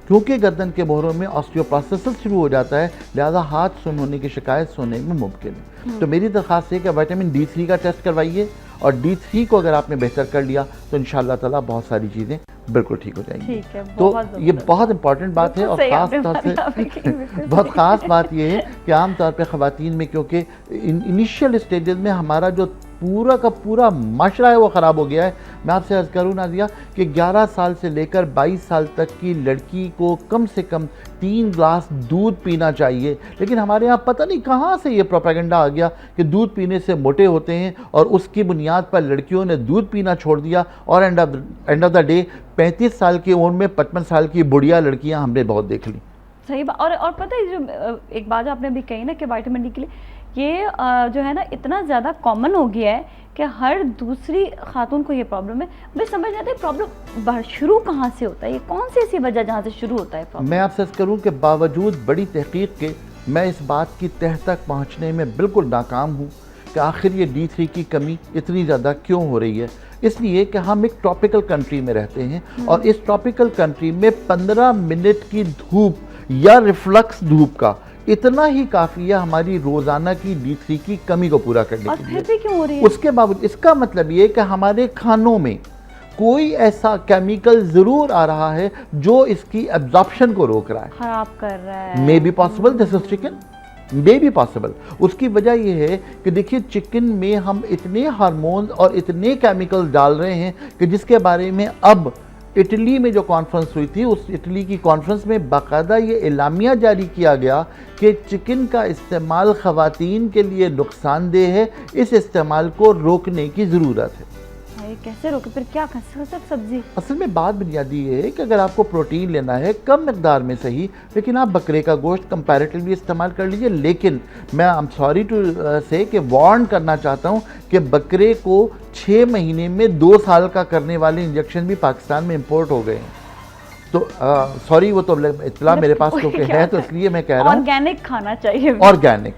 क्योंकि गर्दन के मोहरों में ऑस्टियोप्रोसिस शुरू हो जाता है, लिहाजा हाथ सुन्न होने की शिकायत सोने में मुमकिन है। तो मेरी दरख्वास्त है कि विटामिन D3 का टेस्ट करवाइए, और D3 को अगर आपने बेहतर कर लिया तो इंशाअल्लाह ताला बहुत सारी चीज़ें बिल्कुल ठीक हो जाएंगी। ठीक है, तो बहुत ये बहुत इंपॉर्टेंट बात है, और ख़ास तौर से बहुत ख़ास बात ये है कि आम तौर पे ख़वातीन में, क्योंकि इनिशियल स्टेजेस में हमारा जो पूरा का पूरा माशरा है वो ख़राब हो गया है। मैं आपसे अर्ज़ करूँ नाज़िया कि 11 साल से लेकर 22 साल तक की लड़की को कम से कम 3 ग्लास दूध पीना चाहिए, लेकिन हमारे यहाँ पता नहीं कहाँ से ये प्रोपेगेंडा आ गया कि दूध पीने से मोटे होते हैं, और उसकी बुनियाद पर लड़कियों ने दूध पीना छोड़ दिया, और एंड ऑफ द डे 35 साल की उम्र में 55 साल की बुढ़िया लड़कियाँ हमने बहुत देख ली। सही बात। और पता है जो एक बात आपने भी कही ना कि विटामिन डी के लिए ये जो है ना इतना ज़्यादा कॉमन हो गया है कि हर दूसरी खातून को ये प्रॉब्लम है। मैं समझ नहीं आता प्रॉब्लम शुरू कहाँ से होता है, ये कौन सी ऐसी वजह जहाँ से शुरू होता है प्रॉब्लम? मैं आपसे अर्ज़ करूँ कि बावजूद बड़ी तहकीक के मैं इस बात की तह तक पहुंचने में बिल्कुल नाकाम हूं कि आखिर ये D3 की कमी इतनी ज़्यादा क्यों हो रही है। इसलिए कि हम एक ट्रॉपिकल कंट्री में रहते हैं और इस ट्रॉपिकल कंट्री में 15 मिनट की धूप या रिफ्लक्स धूप का इतना ही काफ़ी है हमारी रोज़ाना की D3 की कमी को पूरा करने और के फिर लिए। भी क्यों हो रही है? उसके बावजूद इसका मतलब ये कि हमारे खानों में कोई ऐसा केमिकल ज़रूर आ रहा है जो इसकी एब्जॉर्प्शन को रोक रहा है। खराब कर रहा है। May be possible this is chicken, may be possible. उसकी वजह यह है कि देखिए चिकन में हम इतने हार्मोन्स और इतने केमिकल्स डाल रहे हैं कि जिसके बारे में अब इटली में जो कॉन्फ्रेंस हुई थी, उस इटली की कॉन्फ्रेंस में बाकायदा ये एलामिया जारी किया गया कि चिकन का इस्तेमाल ख़वातीन के लिए नुकसानदेह है, इस इस्तेमाल को रोकने की ज़रूरत है। भाई कैसे रोके? फिर क्या खा सकते सब्जी? असल में बात बुनियादी ये है कि अगर आपको प्रोटीन लेना है कम मिकदार में सही, लेकिन आप बकरे का गोश्त कंपैरेटिवली इस्तेमाल कर लीजिए। लेकिन मैं आई एम सॉरी टू से कि वार्न करना चाहता हूँ कि बकरे को 6 महीने में 2 साल का करने वाले इंजेक्शन भी पाकिस्तान में इंपोर्ट हो गए हैं। तो सॉरी, वो तो इतला मेरे पास क्योंकि है, तो इसलिए मैं कह रहा हूँ ऑर्गेनिक खाना चाहिए। ऑर्गेनिक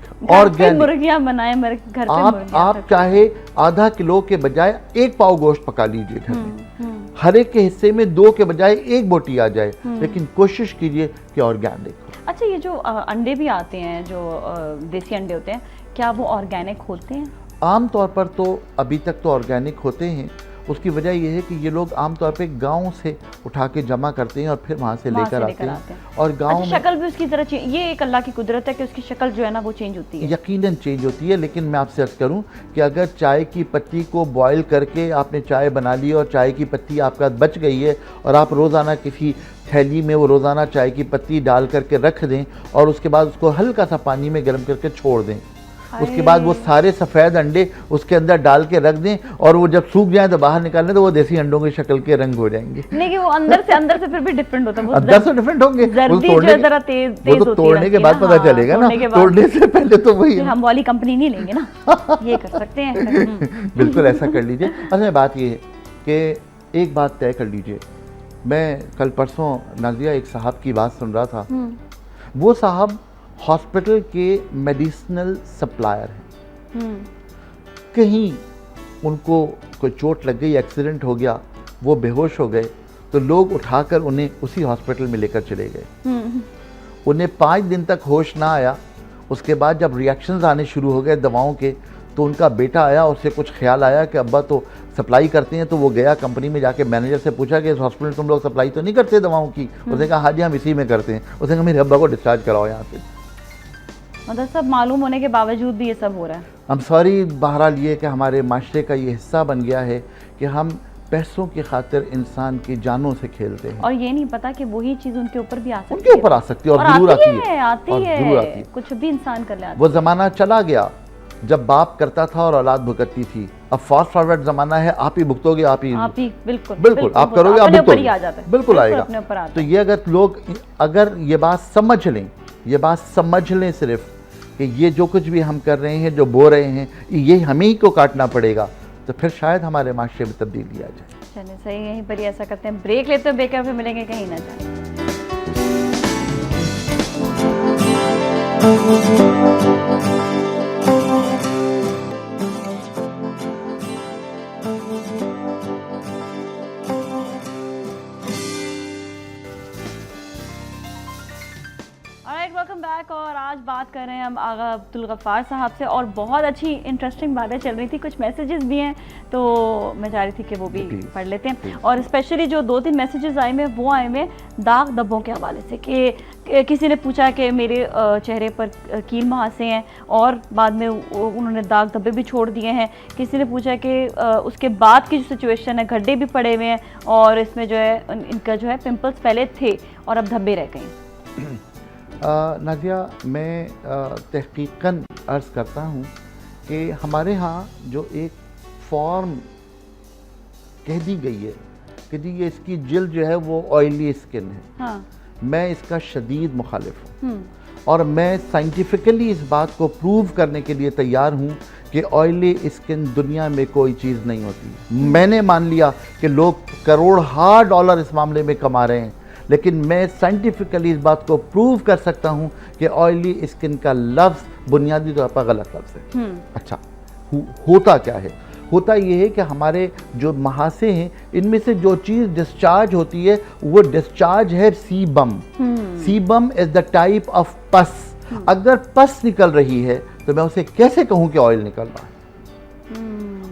मुर्गियां बनाए घर पे आप चाहे आधा किलो के बजाय 1 पाव गोश्त पका लीजिए घर में, हर एक के हिस्से में 2 के बजाय 1 बोटी आ जाए, लेकिन कोशिश कीजिए कि ऑर्गेनिक हो। अच्छा, ये जो अंडे भी आते हैं, जो देसी अंडे होते हैं, क्या वो ऑर्गेनिक होते हैं? आम तौर पर तो अभी तक तो ऑर्गेनिक होते हैं। उसकी वजह यह है कि ये लोग आमतौर पे गांव से उठा के जमा करते हैं और फिर वहाँ से लेकर आते हैं। और गांव में शक्ल भी उसकी तरह ये एक अल्लाह की कुदरत है कि उसकी शक्ल जो है ना वो चेंज होती है। यकीनन चेंज होती है, लेकिन मैं आपसे अर्ज़ करूं कि अगर चाय की पत्ती को बॉयल करके आपने चाय बना ली और चाय की पत्ती आपका बच गई है और आप रोज़ाना किसी थैली में वो रोज़ाना चाय की पत्ती डाल करके रख दें और उसके बाद उसको हल्का सा पानी में गर्म करके छोड़ दें, उसके बाद वो सारे सफ़ेद अंडे उसके अंदर डाल के रख दें और वो जब सूख जाए तो बाहर निकालें तो वो देसी अंडों की शक्ल के रंग हो जाएंगे। लेकिन वो अंदर से फिर भी डिफरेंट होता है। अंदर से डिफरेंट होंगे, वो तो तोड़ने के बाद पता चलेगा ना, तोड़ने से पहले तो वही। हम वाली कंपनी नहीं लेंगे ना, ये कर सकते हैं। बिल्कुल ऐसा कर लीजिए। असल में बात ये है कि एक बात तय कर लीजिए, मैं कल परसों नाजिया एक साहब की बात सुन रहा था। वो साहब हॉस्पिटल के मेडिसिनल सप्लायर हैं। कहीं उनको कोई चोट लग गई, एक्सीडेंट हो गया, वो बेहोश हो गए, तो लोग उठाकर उन्हें उसी हॉस्पिटल में लेकर चले गए। उन्हें 5 दिन तक होश ना आया। उसके बाद जब रिएक्शंस आने शुरू हो गए दवाओं के, तो उनका बेटा आया, उससे कुछ ख्याल आया कि अब्बा तो सप्लाई करते हैं, तो वो गया कंपनी में, जाके मैनेजर से पूछा कि इस हॉस्पिटल तुम लोग सप्लाई तो नहीं करते दवाओं की? उसने कहा हाँ जी हम इसी में करते हैं। उसने कहा मेरे अब्बा को डिस्चार्ज कराओ यहाँ से। मतलब सब मालूम होने के बावजूद भी ये सब हो रहा है। हम सॉरी, बहरहाल ये कि हमारे माशरे का ये हिस्सा बन गया है कि हम पैसों की खातिर इंसान की जानों से खेलते हैं और ये नहीं पता कि वही चीज़ उनके ऊपर भी आ सकती है। उनके ऊपर आ सकती है और जरूर आती है, कुछ भी इंसान कर ले आती है। वो ज़माना चला गया जब बाप करता था और औलाद भुगतती थी। अब फास्ट फॉरवर्ड ज़माना है, आप ही भुगतोगे, आप ही बिल्कुल आप करोगे, आप भुगतोगे, बिल्कुल आएगा। तो ये अगर लोग अगर ये बात समझ लें सिर्फ कि ये जो कुछ भी हम कर रहे हैं, जो बो रहे हैं, ये हमें ही को काटना पड़ेगा, तो फिर शायद हमारे माशरे में तब्दीली आ जाए। चलिए सही, यहीं पर ही ऐसा करते हैं, ब्रेक लेते हैं, ब्रेक फिर मिलेंगे, कहीं ना जाए। Welcome back. और आज बात कर रहे हैं हम आगा अब्दुल गफ्फार साहब से, और बहुत अच्छी इंटरेस्टिंग बातें चल रही थी, कुछ मैसेजेस भी हैं तो मैं चाह रही थी कि वो भी पढ़ लेते हैं। और स्पेशली जो 2-3 मैसेजेस आए हुए वो आए हुए दाग धब्बों के हवाले से कि किसी ने पूछा कि मेरे चेहरे पर कील मुहासे हैं और बाद में उन्होंने दाग धब्बे भी छोड़ दिए हैं। किसी ने पूछा कि उसके बाद की जो सिचुएशन है, गड्ढे भी पड़े हुए हैं और इसमें जो है इनका जो है पिंपल्स पहले थे और अब धब्बे रह गए। नाजिया, मैं तहकीकन अर्ज़ करता हूँ कि हमारे यहाँ जो एक फॉर्म कह दी गई है कि जी ये इसकी जिल्द जो है वो ऑयली स्किन है। हाँ। मैं इसका शदीद मुखालिफ हूँ और मैं साइंटिफिकली इस बात को प्रूव करने के लिए तैयार हूँ कि ऑयली स्किन दुनिया में कोई चीज़ नहीं होती। मैंने मान लिया कि लोग करोड़ $100 इस मामले में कमा रहे हैं, लेकिन मैं साइंटिफिकली इस बात को प्रूव कर सकता हूँ कि ऑयली स्किन का लफ्ज़ बुनियादी तौर पर गलत लफ्ज़ है। अच्छा, होता क्या है? होता ये है कि हमारे जो महासे हैं इनमें से जो चीज़ डिस्चार्ज होती है वो डिस्चार्ज है sebum. Sebum is the type of पस। अगर पस निकल रही है तो मैं उसे कैसे कहूँ कि ऑयल निकल रहा है?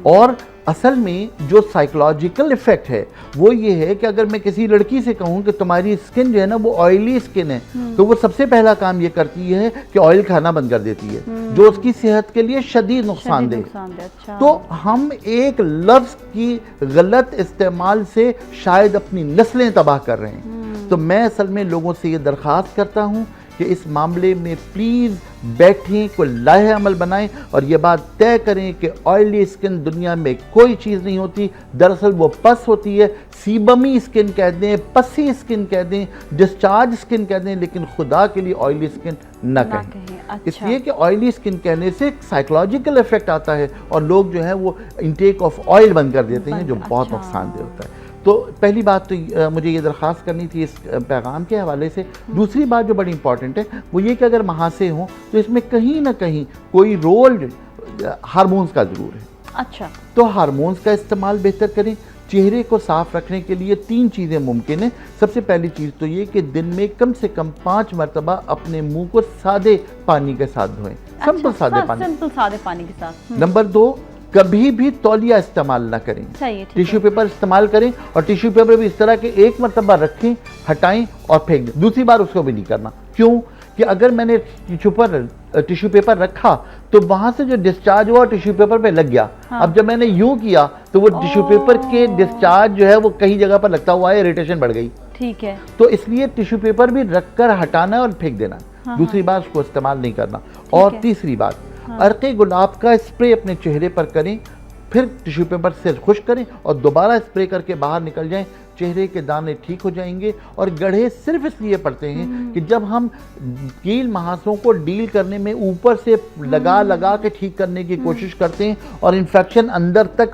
और असल में जो साइकोलॉजिकल इफेक्ट है वो ये है कि अगर मैं किसी लड़की से कहूँ कि तुम्हारी स्किन जो है ना वो ऑयली स्किन है, तो वो सबसे पहला काम ये करती है कि ऑयल खाना बंद कर देती है, जो उसकी सेहत के लिए शदीद नुकसानदेह। अच्छा। तो हम एक लफ्ज़ की गलत इस्तेमाल से शायद अपनी नस्लें तबाह कर रहे हैं। तो मैं असल में लोगों से ये दरख्वास्त करता हूँ कि इस मामले में प्लीज़ बैठें, कोई लाहे अमल बनाएं और ये बात तय करें कि ऑयली स्किन दुनिया में कोई चीज़ नहीं होती। दरअसल वो पस होती है, सीबमी स्किन कह दें, पसी स्किन कह दें, डिस्चार्ज स्किन कह दें, लेकिन खुदा के लिए ऑयली स्किन न कहें। अच्छा। इसलिए कि ऑयली स्किन कहने से साइकोलॉजिकल इफेक्ट आता है और लोग जो है वो इंटेक ऑफ ऑयल बंद कर देते हैं, जो बहुत नुकसानदेह होता है। तो पहली बात तो मुझे ये दरख्वास्त करनी थी इस पैगाम के हवाले से। दूसरी बात जो बड़ी इंपॉर्टेंट है वो ये कि अगर महासे हों तो इसमें कहीं ना कहीं कोई रोल हार्मोन्स का ज़रूर है। अच्छा। तो हार्मोन्स का इस्तेमाल बेहतर करें। चेहरे को साफ़ रखने के लिए 3 चीज़ें मुमकिन हैं। सबसे पहली चीज़ तो ये कि दिन में कम से कम 5 मरतबा अपने मुंह को सादे पानी के साथ धोएं। सिंपल सादे पानी के साथ। नंबर 2, कभी भी तौलिया इस्तेमाल ना करें। सही है, टिश्यू पेपर इस्तेमाल करें और टिश्यू पेपर भी इस तरह के एक मरतबा रखें, हटाएं और फेंक दें। दूसरी बार उसको भी नहीं करना। क्यों? कि अगर मैंने टिश्यू पेपर रखा तो वहां से जो डिस्चार्ज हुआ टिश्यू पेपर पे लग गया। हाँ। अब जब मैंने यूं किया तो वो टिश्यू पेपर के डिस्चार्ज जो है वो कहीं जगह पर लगता हुआ है, इरिटेशन बढ़ गई। ठीक है। तो इसलिए टिश्यू पेपर भी रखकर हटाना और फेंक देना। हाँ। दूसरी बार उसको इस्तेमाल नहीं करना। और तीसरी बात, अर्क़े गुलाब का स्प्रे अपने चेहरे पर करें, फिर टिश्यू पेपर से खुश करें और दोबारा स्प्रे करके बाहर निकल जाएं। चेहरे के दाने ठीक हो जाएंगे। और गढ़े सिर्फ इसलिए पड़ते हैं कि जब हम कील महासों को डील करने में ऊपर से लगा के ठीक करने की कोशिश करते हैं और इन्फेक्शन अंदर तक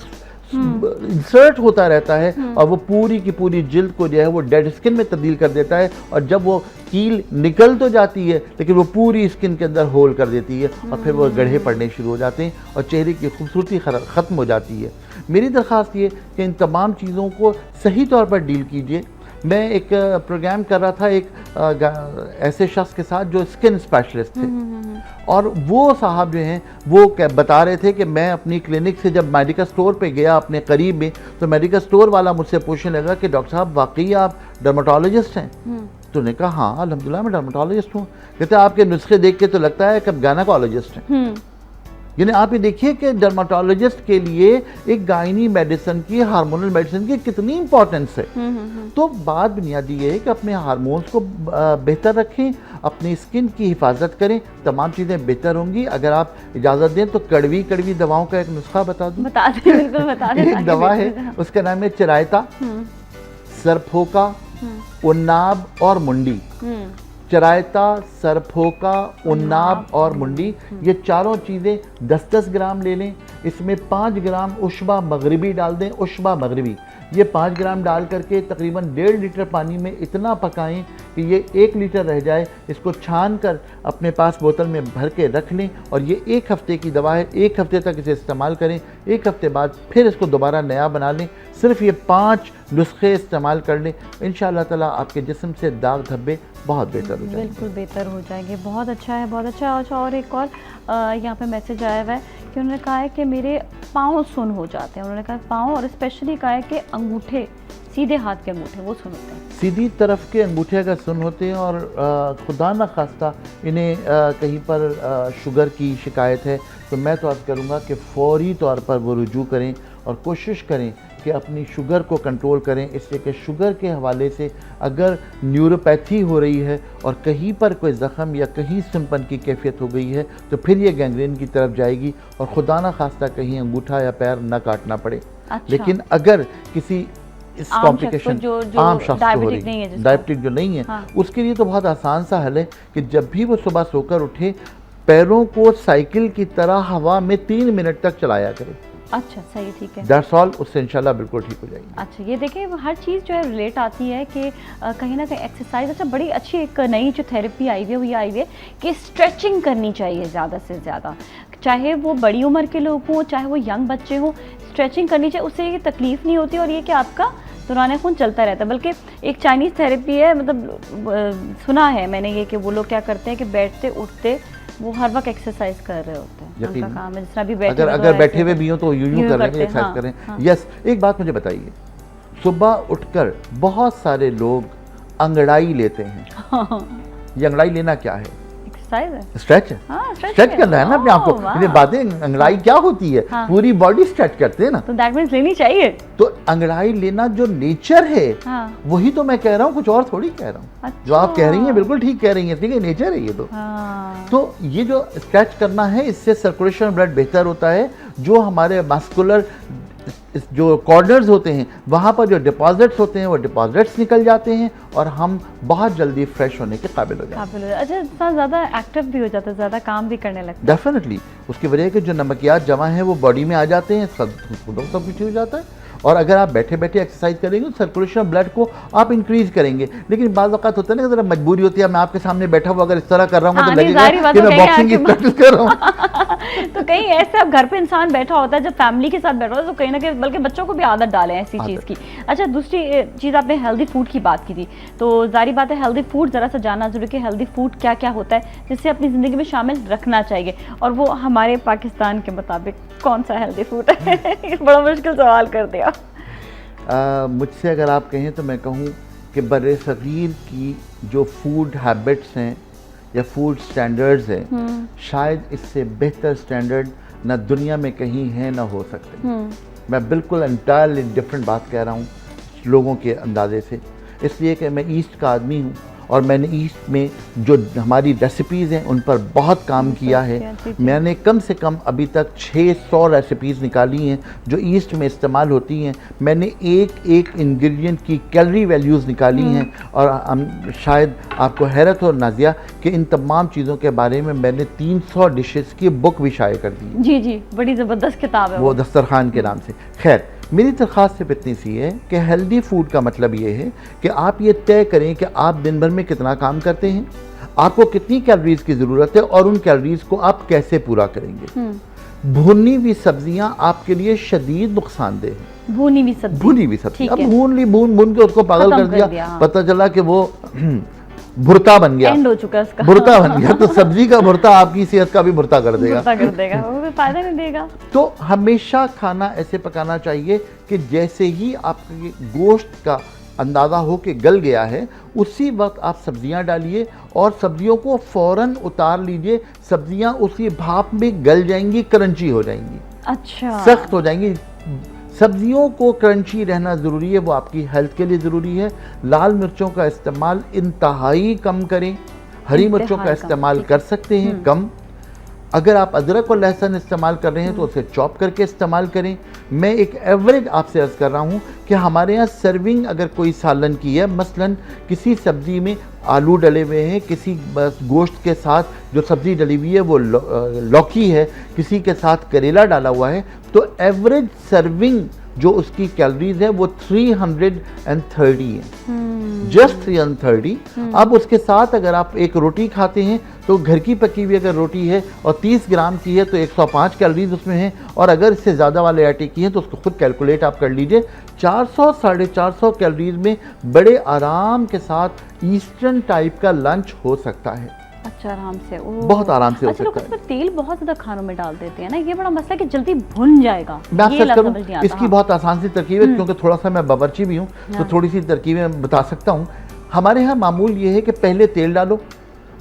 इंसर्ट होता रहता है और वो पूरी की पूरी जिल्द को जो है वो डेड स्किन में तब्दील कर देता है। और जब वो कील निकल तो जाती है लेकिन वो पूरी स्किन के अंदर होल कर देती है और फिर वो गड्ढे पड़ने शुरू हो जाते हैं और चेहरे की खूबसूरती ख़त्म हो जाती है। मेरी दरख्वास्त ये कि इन तमाम चीज़ों को सही तौर पर डील कीजिए। मैं एक प्रोग्राम कर रहा था एक ऐसे शख्स के साथ जो स्किन स्पेशलिस्ट थे और वो साहब जो हैं वो बता रहे थे कि मैं अपनी क्लिनिक से जब मेडिकल स्टोर पे गया अपने करीब में, तो मेडिकल स्टोर वाला मुझसे पूछने लगा कि डॉक्टर साहब वाकई आप डर्माटोलॉजिस्ट हैं? तो ने कहा हाँ अल्हम्दुलिल्लाह मैं डर्माटोलॉजिस्ट हूँ। कहते आपके नुस्खे देख के तो लगता है कि आप गायनेकोलॉजिस्ट हैं। यानी आप ये देखिए कि डर्माटोलॉजिस्ट के लिए एक गायनी मेडिसिन की, हार्मोनल मेडिसिन की कितनी इंपॉर्टेंस है। तो बात बुनियादी ये है कि अपने हार्मोन्स को बेहतर रखें, अपनी स्किन की हिफाजत करें, तमाम चीज़ें बेहतर होंगी। अगर आप इजाज़त दें तो कड़वी कड़वी दवाओं का एक नुस्खा बता दूँ। बता दें, बिल्कुल बता दें। एक दवा है उसका नाम है चिरायता, सरफोका, उन्नाब और मुंडी। चरायता, सरफोका, उन्नाब और मुंडी, ये चारों चीज़ें 10-10 ग्राम ले लें। इसमें 5 ग्राम उशबा मगरिबी डाल दें। उशबा मगरिबी ये 5 ग्राम डाल करके तकरीबन 1.5 लीटर पानी में इतना पकाएं कि ये 1 लीटर रह जाए। इसको छान कर अपने पास बोतल में भर के रख लें और ये 1 हफ़्ते की दवा है। 1 हफ़्ते तक इसे इस्तेमाल करें। 1 हफ़्ते बाद फिर इसको दोबारा नया बना लें। सिर्फ ये 5 नुस्खे इस्तेमाल कर लें, इंशाअल्लाह ताला आपके जिस्म से दाग धब्बे बहुत बेहतर हो जाएंगे। बिल्कुल बेहतर हो जाएंगे। बहुत अच्छा है, बहुत अच्छा है। अच्छा, और एक और यहाँ पे मैसेज आया हुआ है कि उन्होंने कहा है कि मेरे पाँव सुन हो जाते हैं। उन्होंने कहा पाँव और स्पेशली कहा है कि अंगूठे, सीधे हाथ के अंगूठे वो सुन होते हैं। सीधी तरफ के अंगूठे अगर सुन होते हैं और खुदा न खास्ता इन्हें कहीं पर शुगर की शिकायत है तो मैं तो अर्ज़ करूँगा कि फ़ौरी तौर पर वो रुजू करें और कोशिश करें कि अपनी शुगर को कंट्रोल करें। इसलिए कि शुगर के हवाले से अगर न्यूरोपैथी हो रही है और कहीं पर कोई ज़ख़म या कहीं सुनपन की कैफियत हो गई है तो फिर ये गैंग्रीन की तरफ जाएगी और खुदा न खास्ता कहीं अंगूठा या पैर न काटना पड़े। अच्छा। लेकिन अगर किसी इस कॉम्प्लिकेशन आम शख्स को हो रही है, डायबिटिक जो नहीं है, हाँ। उसके लिए तो बहुत आसान सा हल है कि जब भी वो सुबह सोकर उठे पैरों को साइकिल की तरह हवा में 3 मिनट तक चलाया करें। अच्छा सही, ठीक है। दैट्स ऑल, उससे इंशाल्लाह बिल्कुल ठीक हो जाएगी। अच्छा ये देखिए हर चीज़ जो है रिलेट आती है कि कहीं ना कहीं एक्सरसाइज, अच्छा बड़ी अच्छी एक नई जो थेरेपी आई हुई है वो ये आई हुई है कि स्ट्रेचिंग करनी चाहिए ज़्यादा से ज़्यादा, चाहे वो बड़ी उम्र के लोग हों चाहे वो यंग बच्चे हों, स्ट्रेचिंग करनी चाहिए, उससे ये तकलीफ़ नहीं होती और ये कि आपका दौरान खून चलता रहता है। बल्कि एक चाइनीज़ थेरेपी है, मतलब सुना है मैंने ये कि वो लोग क्या करते हैं कि बैठते उठते वो हर वक्त एक्सरसाइज कर रहे होते हैं, उनका काम है जिस तरह भी बैठे अगर बैठे हुए भी हो तो यूं कर लेंगे, एक्सरसाइज हाँ, करें। हाँ। यस, एक बात मुझे बताइए, सुबह उठकर बहुत सारे लोग अंगड़ाई लेते हैं। ये अंगड़ाई लेना क्या है? एक्सरसाइज है, स्ट्रेच है। हाँ, स्ट्रेच करना है ना अपने आप को। वाह। ये बातें, अंगड़ाई क्या होती है? हाँ। पूरी बॉडी स्ट्रेच करते हैं ना। तो दैट मीन्स लेनी चाहिए। तो अंगड़ाई लेना जो नेचर है, हाँ। वही तो मैं कह रहा हूँ, कुछ और थोड़ी कह रहा हूँ। अच्छा। जो आप कह रही हैं बिल्कुल ठीक कह रही हैं, ठीक है, नेचर है ये तो। हाँ। तो ये जो स्ट्रेच करना है, इससे सर्कुलेशन ब्लड बेहतर होता है। जो हमारे मस्कुलर जो कॉर्नर्स होते हैं वहाँ पर जो डिपॉजिट्स होते हैं वो डिपॉजिट्स निकल जाते हैं और हम बहुत जल्दी फ्रेश होने के काबिल हो जाते हैं। अच्छा इतना ज़्यादा एक्टिव भी हो जाता है, ज़्यादा काम भी करने लगता है। डेफिनेटली उसकी वजह है कि जो नमकियात जमा है वो बॉडी में आ जाते हैं, सब कुछ हो जाता है। और अगर आप बैठे बैठे एक्सरसाइज करेंगे तो सर्कुलेशन ऑफ ब्लड को आप इंक्रीज करेंगे। लेकिन बाज़ औक़ात होता है ना कि ज़रा मजबूरी होती है, मैं आपके सामने बैठा हुआ अगर इस तरह कर रहा हूँ तो लगेगा कि मैं बॉक्सिंग की प्रैक्टिस कर रहा हूँ। तो कहीं ऐसे अब घर पे इंसान बैठा होता है, जब फैमिली के साथ बैठा होता है तो कहीं ना कहीं बल्कि बच्चों को भी आदत डालें ऐसी चीज़ की। अच्छा दूसरी चीज़, आपने हेल्दी फूड की बात की थी, तो जारी बात है हेल्दी फूड ज़रा सा जानना जरूरी कि हेल्दी फूड क्या क्या होता है जिससे अपनी ज़िंदगी में शामिल रखना चाहिए, और वो हमारे पाकिस्तान के मुताबिक कौन सा हेल्दी फूड है? बड़ा मुश्किल सवाल कर दिया। मुझसे अगर आप कहें तो मैं कहूँ कि बर्रे सग़ीर की जो फूड हैबिट्स हैं या फूड स्टैंडर्ड्स हैं, शायद इससे बेहतर स्टैंडर्ड ना दुनिया में कहीं है ना हो सकते। मैं बिल्कुल एंटायरली डिफरेंट बात कह रहा हूँ लोगों के अंदाजे से, इसलिए कि मैं ईस्ट का आदमी हूँ और मैंने ईस्ट में जो हमारी रेसिपीज़ हैं उन पर बहुत काम किया है। मैंने कम से कम अभी तक 600 रेसिपीज़ निकाली हैं जो ईस्ट में इस्तेमाल होती हैं। मैंने एक एक इंग्रेडिएंट की कैलोरी वैल्यूज़ निकाली हैं और शायद आपको हैरत हो नाज़िया कि इन तमाम चीज़ों के बारे में मैंने 300 डिशेस की बुक भी शाये कर दी। जी जी, बड़ी ज़बरदस्त किताब है वो दस्तरखान के नाम से। खैर, मेरी दरख्वास्त सिर्फ इतनी सी है कि हेल्दी फूड का मतलब ये है कि आप ये तय करें कि आप दिन भर में कितना काम करते हैं, आपको कितनी कैलोरीज की ज़रूरत है और उन कैलोरीज को आप कैसे पूरा करेंगे। भुनी हुई सब्जियां आपके लिए शदीद नुकसानदेह है। भुनी हुई सब्जी, अब भून के उसको पागल कर दिया, हाँ। पता चला कि वो भुरता बन गया, एंड हो चुका है उसका। भुरता बन गया तो सब्जी का भुरता आपकी सेहत का भी भुरता कर देगा, वो भी फायदा नहीं देगा। तो हमेशा खाना ऐसे पकाना चाहिए कि जैसे ही आपके गोश्त का अंदाज़ा हो कि गल गया है उसी वक्त आप सब्जियां डालिए और सब्जियों को फ़ौरन उतार लीजिए। सब्जियां उसी भाप में गल जाएंगी, क्रंची हो जाएंगी, अच्छा सख्त हो जाएंगी। सब्जियों को क्रंची रहना ज़रूरी है, वो आपकी हेल्थ के लिए ज़रूरी है। लाल मिर्चों का इस्तेमाल इंतहाई कम करें, हरी मिर्चों का इस्तेमाल कर सकते हैं कम। अगर आप अदरक और लहसुन इस्तेमाल कर रहे हैं तो उसे चॉप करके इस्तेमाल करें। मैं एक एवरेज आपसे अर्ज़ कर रहा हूँ कि हमारे यहाँ सर्विंग अगर कोई सालन की है, मसलन किसी सब्ज़ी में आलू डले हुए हैं, किसी गोश्त के साथ जो सब्ज़ी डली हुई है वो लौकी है, किसी के साथ करेला डाला हुआ है, तो एवरेज सर्विंग जो उसकी कैलोरीज है वो 330 है, जस्ट 330। अब उसके साथ अगर आप एक रोटी खाते हैं तो घर की पकी हुई अगर रोटी है और 30 ग्राम की है तो 105 कैलोरीज उसमें हैं, और अगर इससे ज़्यादा वाले आटे की हैं तो उसको खुद कैलकुलेट आप कर लीजिए। 400 450 कैलोरीज में बड़े आराम के साथ ईस्टर्न टाइप का लंच हो सकता है। अच्छा, आराम से, बहुत आराम से हो सकता है। लोग तेल बहुत ज्यादा खानों में डाल देते हैं ना, ये बड़ा मसला है कि जल्दी भुन जाएगा। मैं आपसे करूं, इसकी बहुत आसान सी तरकीब है, क्योंकि थोड़ा सा मैं बावर्ची भी हूँ तो थोड़ी सी तरकीबें बता सकता हूँ। हमारे यहाँ मामूल ये है कि पहले तेल डालो,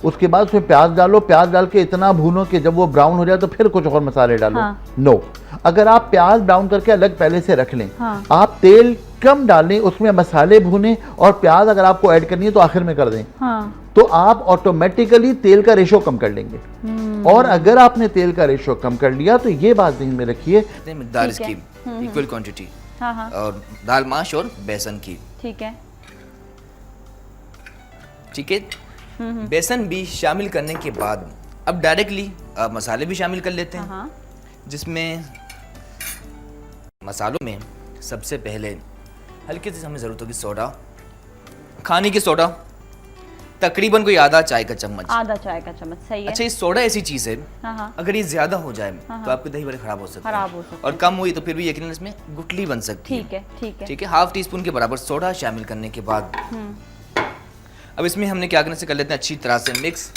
उसके बाद उसमें प्याज डालो, प्याज डाल के इतना भूनो कि जब वो ब्राउन हो जाए तो फिर कुछ और मसाले डालो। नो, अगर आप प्याज ब्राउन करके अलग पहले से रख लें, आप तेल कम डालें, उसमें मसाले भूनें और प्याज अगर आपको ऐड करनी है तो आखिर में कर दें, तो आप ऑटोमेटिकली तेल का रेशो कम कर लेंगे। और अगर आपने तेल का रेशो कम कर लिया तो ये बात ध्यान में रखिए, मिकदार इसकी इक्वल क्वांटिटी, और दाल माश और बेसन की, ठीक है। बेसन भी शामिल करने के बाद अब डायरेक्टली मसाले भी शामिल कर लेते हैं, जिसमें मसालों में सबसे पहले हल्की सी हमें ज़रूरत होगी सोडा, खाने की सोडा, तकरीबन कोई आधा चाय का चम्मच। आधा चाय का चम्मच, सही है। अच्छा, ये सोडा ऐसी चीज़ है, हाँ। अगर ये ज़्यादा हो जाए तो आपके दही बड़े ख़राब हो सकते हैं, और कम हुई तो फिर भी यकीनन इसमें गुठली बन सकती है। ठीक है। हाफ टी स्पून के बराबर सोडा शामिल करने के बाद अब इसमें हमने क्या करने से कर लेते हैं अच्छी तरह से मिक्स।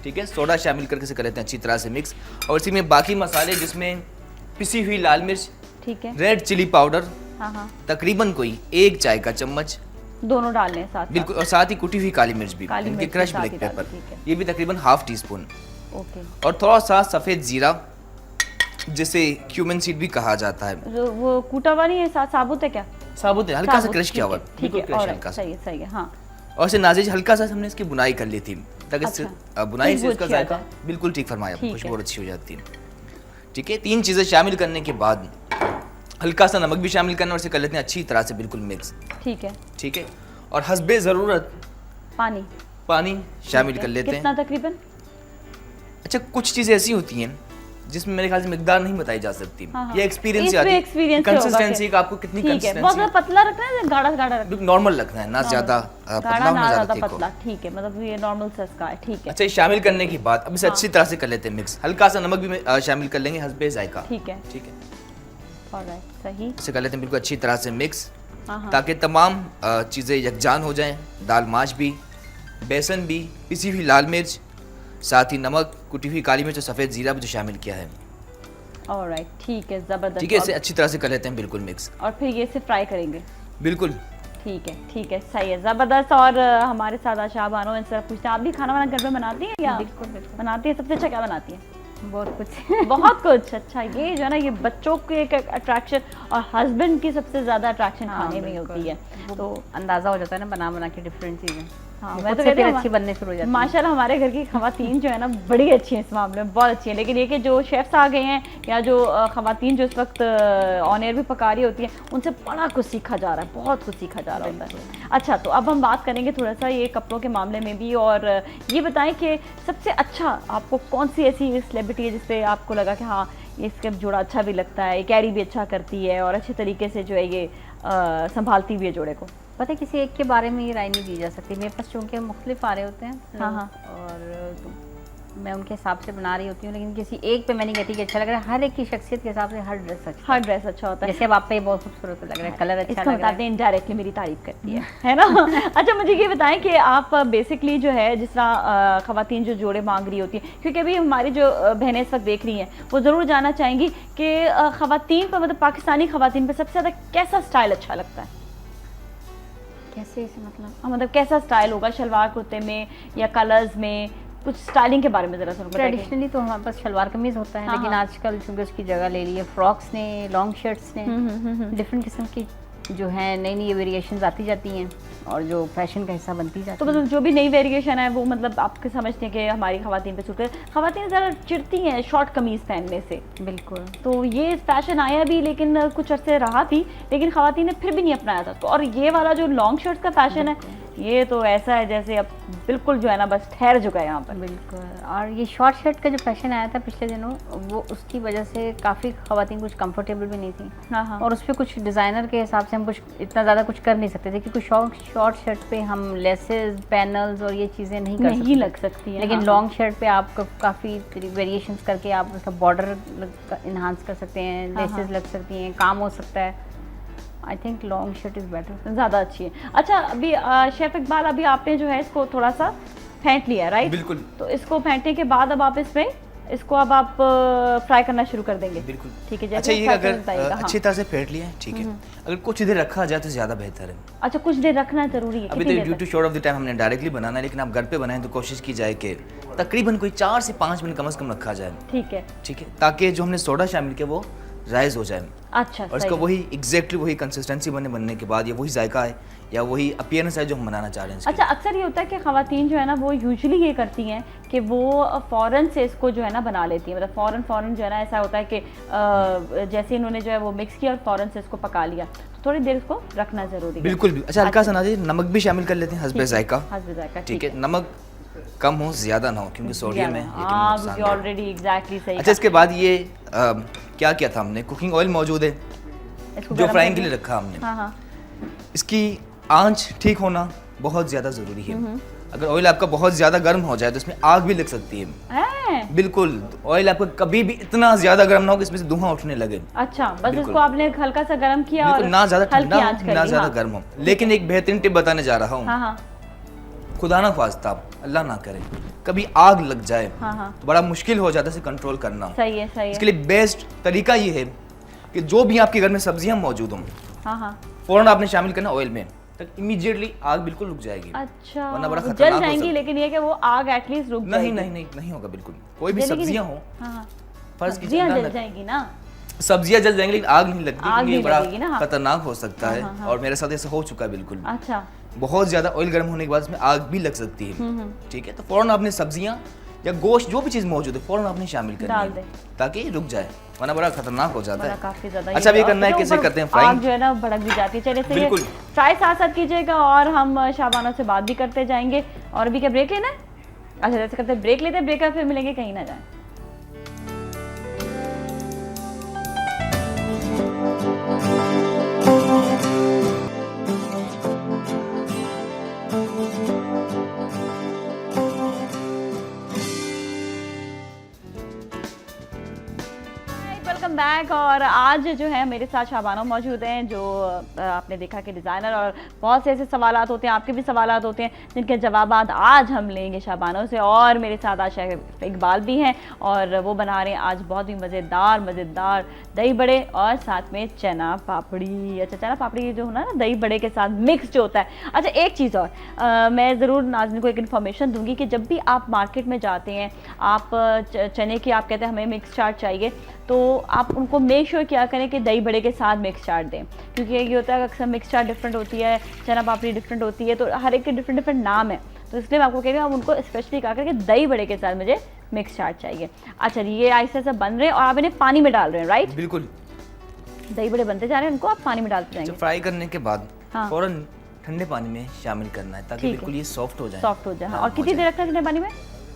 ठीक है, सोडा शामिल करके से कर लेते हैं अच्छी तरह से मिक्स, और इसी में बाकी मसाले जिसमें पिसी हुई लाल मिर्च, ठीक है, रेड चिली पाउडर, हाँ, तकरीबन कोई 1 चाय का चम्मच, दोनों डालने हैं साथ। बिल्कुल, और साथ ही कुटी हुई काली मिर्च भी, इनके क्रश ब्लैक पेपर, ये भी तकरीबन हाफ टी स्पून। ओके। और थोड़ा सा सफ़ेद जीरा, जिसे क्यूमन सीड भी कहा जाता है। वो कूटा हुआ नहीं है, साबुत है क्या? साबुत है, हल्का सा क्रश किया हुआ, ठीक है, हल्का सा, सही है, हाँ। और इसे नाज़िज हल्का सा हमने इसकी बुनाई कर ली थी, ताकि इससे बुनाई से इसका जायका बिल्कुल ठीक फरमाया, खुशबू अच्छी हो जाती है। ठीक है, 3 चीज़ें शामिल करने के बाद हल्का सा नमक भी शामिल करना, और इसे कर लेते हैं अच्छी तरह से बिल्कुल मिक्स। ठीक है, और हस्बे ज़रूरत पानी शामिल कर लेते हैं। कितना तकरीबन? अच्छा, कुछ चीज़ें ऐसी होती हैं जिसमें मेरे ख्याल से मिकदार नहीं बताई जा सकती, ये एक्सपीरियंस से आती है, कंसिस्टेंसी का, आपको कितनी कंसिस्टेंसी, बहुत ज़्यादा पतला रखना है, गाढ़ा रखना है, नॉर्मल रखना है, ना ज़्यादा पतला ना ज़्यादा पतला। ठीक है, मतलब ये नॉर्मल साइज का है। ठीक है। अच्छा, ये शामिल करने के बाद अब इसे अच्छी तरह से कर लेते हैं मिक्स। हल्का सा नमक भी शामिल कर लेंगे हस्बे जायका। ठीक है, ऑलराइट, सही। इसे कर लेते हैं बिल्कुल अच्छी तरह से मिक्स, ताकि तमाम चीज़ें यकजान हो जाएं, दाल माश भी, बेसन भी, पिसी हुई लाल मिर्च, साथ ही नमक, कुटी हुई काली मिर्च और सफ़ेद जीरा भी जो शामिल किया है। ऑलराइट, ठीक है, ज़बरदस्त। ठीक है, इसे अच्छी तरह से कर लेते हैं बिल्कुल मिक्स, और फिर ये इसे फ्राई करेंगे। बिल्कुल। ठीक है, सही है, ज़बरदस्त। और हमारे साथ आशा बानो इनसे पूछते हैं, आप भी खाना वाना घर में बनाती हैं या? बिल्कुल बनाती है। सबसे अच्छा क्या बनाती है? बहुत कुछ बहुत कुछ। अच्छा, ये जो है ना, ये बच्चों की एक अट्रैक्शन और हस्बैंड की सबसे ज़्यादा अट्रैक्शन खाने में होती है, तो अंदाज़ा हो जाता है ना बना के डिफरेंट चीज़ें। हाँ, मैं तो कहती हूँ अच्छी बनने शुरू हो जाती है। माशाल्लाह हमारे घर की खवातीन जो है ना बड़ी अच्छी हैं इस मामले में, बहुत अच्छी हैं। लेकिन ये कि जो शेफ्स आ गए हैं या जो खवातीन जो इस वक्त ऑन एयर भी पका रही होती हैं, उनसे बड़ा कुछ सीखा जा रहा है, बहुत कुछ सीखा जा रहा होता है। अच्छा, तो अब हम बात करेंगे थोड़ा सा ये कपड़ों के मामले में भी, और ये बताएं कि सबसे अच्छा आपको कौन सी ऐसी सेलिब्रिटी है जिसपे आपको लगा कि हाँ, ये इसका जोड़ा अच्छा भी लगता है, ये कैरी भी अच्छा करती है और अच्छे तरीके से जो है ये संभालती भी है जोड़े को? पता है, किसी एक के बारे में ये राय नहीं दी जा सकती। मेरे पास चूँकि मुख्तलिफ आ रहे होते हैं, हाँ, और मैं उनके हिसाब से बना रही होती हूँ, लेकिन किसी एक पे मैं नहीं कहती कि अच्छा लग रहा है। हर एक की शख्सियत के हिसाब से हर ड्रेस अच्छा होता है। जैसे अब आप पे बहुत खूबसूरत लग रहा है, कलर अच्छा लग रहा है, इनडायरेक्टली मेरी तारीफ करती है ना। अच्छा, मुझे ये बताएं कि आप बेसिकली जो है जिस तरह खवातीन जो जोड़े मांग रही होती हैं, क्योंकि अभी हमारी जो बहनें इस वक्त देख रही हैं, वो ज़रूर जानना चाहेंगी कि खवातीन पर, मतलब पाकिस्तानी खवातीन पर सबसे ज़्यादा कैसा स्टाइल अच्छा लगता है? कैसे इसे मतलब कैसा स्टाइल होगा शलवार कुर्ते में या कलर्स में? कुछ स्टाइलिंग के बारे में जरा सा बताइए। ट्रेडिशनली तो हमारे पास शलवार कमीज होता है, लेकिन आजकल चूँकि उसकी जगह ले ली है फ्रॉक्स ने, लॉन्ग शर्ट्स ने, डिफरेंट किस्म की जो है नई वेरिएशंस आती जाती हैं और जो फैशन का हिस्सा बनती जाती है। तो मतलब जो भी नई वेरिएशन है वो मतलब आपके समझते हैं कि हमारी खवातीन पे सूट करे। खवातीन ज़रा चिढ़ती हैं शॉर्ट कमीज़ पहनने से। बिल्कुल। तो ये फैशन आया भी, लेकिन कुछ अर्से रहा भी, लेकिन खवातीन ने फिर भी नहीं अपनाया था। तो और ये वाला जो लॉन्ग शर्ट्स का फैशन है, ये तो ऐसा है जैसे अब बिल्कुल जो है ना बस ठहर चुका है यहाँ पर। बिल्कुल। और ये शॉर्ट शर्ट का जो फैशन आया था पिछले दिनों, वो उसकी वजह से काफ़ी खवातीन कुछ कंफर्टेबल भी नहीं थी। हाँ। और उस पर कुछ डिज़ाइनर के हिसाब से हम कुछ इतना ज़्यादा कुछ कर नहीं सकते थे, क्योंकि शॉर्ट शर्ट पे हम लेसेस, पैनल्स और ये चीज़ें नहीं लग सकती हैं। लेकिन लॉन्ग शर्ट पे आप काफ़ी वेरिएशंस करके आप उसका बॉर्डर इन्हांस कर सकते हैं, लेसेस लग सकती हैं, काम हो सकता है। I think long shirt is better, ज़्यादा अच्छी है। अच्छा, अभी शेफ इकबाल, अभी आपने जो है इसको थोड़ा सा फेंट लिया, राइट? बिल्कुल। तो इसको फेंटने के बाद अब आप इसको अब आप फ्राई करना शुरू कर देंगे? बिल्कुल। ठीक है। अच्छा, ये अगर अच्छी तरह से फेंट लिया है, ठीक है, अगर कुछ देर रखा जाए तो ज़्यादा बेहतर है। अच्छा, कुछ देर रखना जरूरी है? अभी तो due to short of the time हमने डायरेक्टली बनाना है, लेकिन आप घर पे बनाएं तो कोशिश की जाए कि तकरीबन कोई 4 से 5 मिनट कम से कम रखा जाए। ठीक है, ताकि जो हमने सोडा शामिल किया वो राइज हो जाए। अच्छा, और इसका वही एग्जैक्टली वही कंसिस्टेंसी बनने के बाद या वही जायका है या वही अपीयरेंस है जो हम बनाना चाह रहे हैं। अच्छा, अक्सर ये होता है कि खवातीन जो है ना वो यूजुअली ये करती हैं कि वो फ़ौरन से इसको जो है ना बना लेती हैं, मतलब फ़ौरन जो है ना ऐसा होता है कि जैसे इन्होंने जो है वो मिक्स किया और फ़ौरन से इसको पका लिया, तो थोड़ी देर इसको रखना ज़रूरी है। बिल्कुल भी। अच्छा, हल्का सा नाज़िर नमक भी शामिल कर लेते हैं हस्बे जायका। ठीक है, नमक कम हो ज़्यादा ना हो, क्योंकि सोडियम है ऑलरेडी। एग्जैक्टली सही। अच्छा, इसके बाद ये क्या था हमने, कुकिंग ऑयल मौजूद है, इसको जो गरम फ्राइंग कर के लिए लिया। रखा हमने, हाँ हाँ इसकी आंच ठीक होना बहुत ज़्यादा ज़रूरी है। अगर ऑयल आपका बहुत ज़्यादा गर्म हो जाए तो इसमें आग भी लग सकती है। है? बिल्कुल, ऑयल आपका कभी भी इतना ज़्यादा गर्म ना हो कि इसमें से धुआं उठने लगे। अच्छा, बस बिल्कुल। इसको आपने हल्का सा गर्म किया और बिल्कुल, ना ज़्यादा हल्की ठंडा आंच हो कर ना दी, ज़्यादा हाँ। गर्म हो। लेकिन एक बेहतरीन टिप बताने जा रहा हूँ, हाँ हाँ खुदा ना ख्वास्ता अल्लाह ना करे कभी आग लग जाए हाँ हाँ तो बड़ा मुश्किल हो जाता है इसे कंट्रोल करना। सही है सही इसके है। लिए बेस्ट तरीका ये है कि जो भी आपके घर में सब्जियां मौजूद हों, हाँ हाँ फौरन आपने शामिल करना ऑयल में, तक इमीडिएटली आग बिल्कुल रुक जाएगी। अच्छा, वरना बड़ा वो खतरनाक जल हो जाएंगी, सकता है। लेकिन ये कि वो आग एटलीस्ट रुक नहीं जाएगी। नहीं नहीं नहीं होगा बिल्कुल। कोई भी जलेगी नहीं? सब्जियां हो, हाँ हाँ फर्ज कीजिए सब्जियां ना जल लग- जाएंगी ना। सब्जियां जल जाएंगी लेकिन आग नहीं लगती, आग क्योंकि ये नहीं बड़ा लगेगी ना, हाँ। खतरनाक हो सकता हाँ, है। हाँ, हाँ। और मेरे साथ ऐसा हो चुका है बिल्कुल। अच्छा बहुत ज्यादा ऑयल गर्म होने के बाद इसमें आग भी लग सकती है। ठीक है, तो फौरन आपने सब्जियां या गोश्त जो भी चीज मौजूद है फौरन आपने शामिल करनी डाल है दें। ताकि ये रुक जाए, वरना बड़ा खतरनाक हो जाता बड़ा है। काफी ज्यादा अच्छा, अब ये करना है तो कैसे ऊपर करते हैं आग फ्राइंग। जो है ना भड़क भी जाती है। चलिए सही है, बिल्कुल। फ्राई साथ साथ कीजिएगा और हम शाबाना से बात भी करते जाएंगे। और अभी क्या ब्रेक लेना है? अच्छा, जैसे करते हैं ब्रेक लेते हैं, ब्रेक का फिर मिलेंगे, कहीं ना जाए। Welcome back. और आज जो है मेरे साथ शाबाना मौजूद हैं, जो आपने देखा कि डिज़ाइनर, और बहुत से ऐसे सवालात होते हैं, आपके भी सवालात होते हैं जिनके जवाबात आज हम लेंगे शाबानों से। और मेरे साथ आज शायद इकबाल भी हैं और वो बना रहे हैं आज बहुत ही मज़ेदार दही बड़े और साथ में चना पापड़ी। अच्छा, चना पापड़ी जो है ना दही बड़े के साथ मिक्स जो होता है। अच्छा, एक चीज़ और मैं ज़रूर नाज़रीन को एक इन्फॉर्मेशन दूंगी कि जब भी आप मार्केट में जाते हैं, आप चने की आप कहते हैं हमें मिक्स चाट चाहिए, तो आप उनको मेक श्योर क्या करें कि दही बड़े के साथ मिक्स चाट दें, क्योंकि ये होता है अक्सर मिक्स चाट डिफरेंट होती है, चना पापड़ी डिफरेंट होती है, तो हर एक के डिफरेंट नाम है। तो इसलिए मैं आपको कह रही हूँ आप उनको स्पेशली कहा करें कि दही बड़े के साथ मुझे मिक्स चाट चाहिए। अच्छा जी, ये ऐसे ऐसे बन रहे हैं और आप इन्हें पानी में डाल रहे हैं, राइट? बिल्कुल। दही बड़े बनते जा रहे हैं, उनको आप पानी में डालते जाएंगे। जब फ्राई करने के बाद हाँ। फौरन ठंडे पानी में शामिल करना है ताकि ठीक है। बिल्कुल ये सॉफ्ट हो जाए। सॉफ्ट हो जाए। हाँ। हाँ, और कितनी देर रखना है ठंडे पानी में?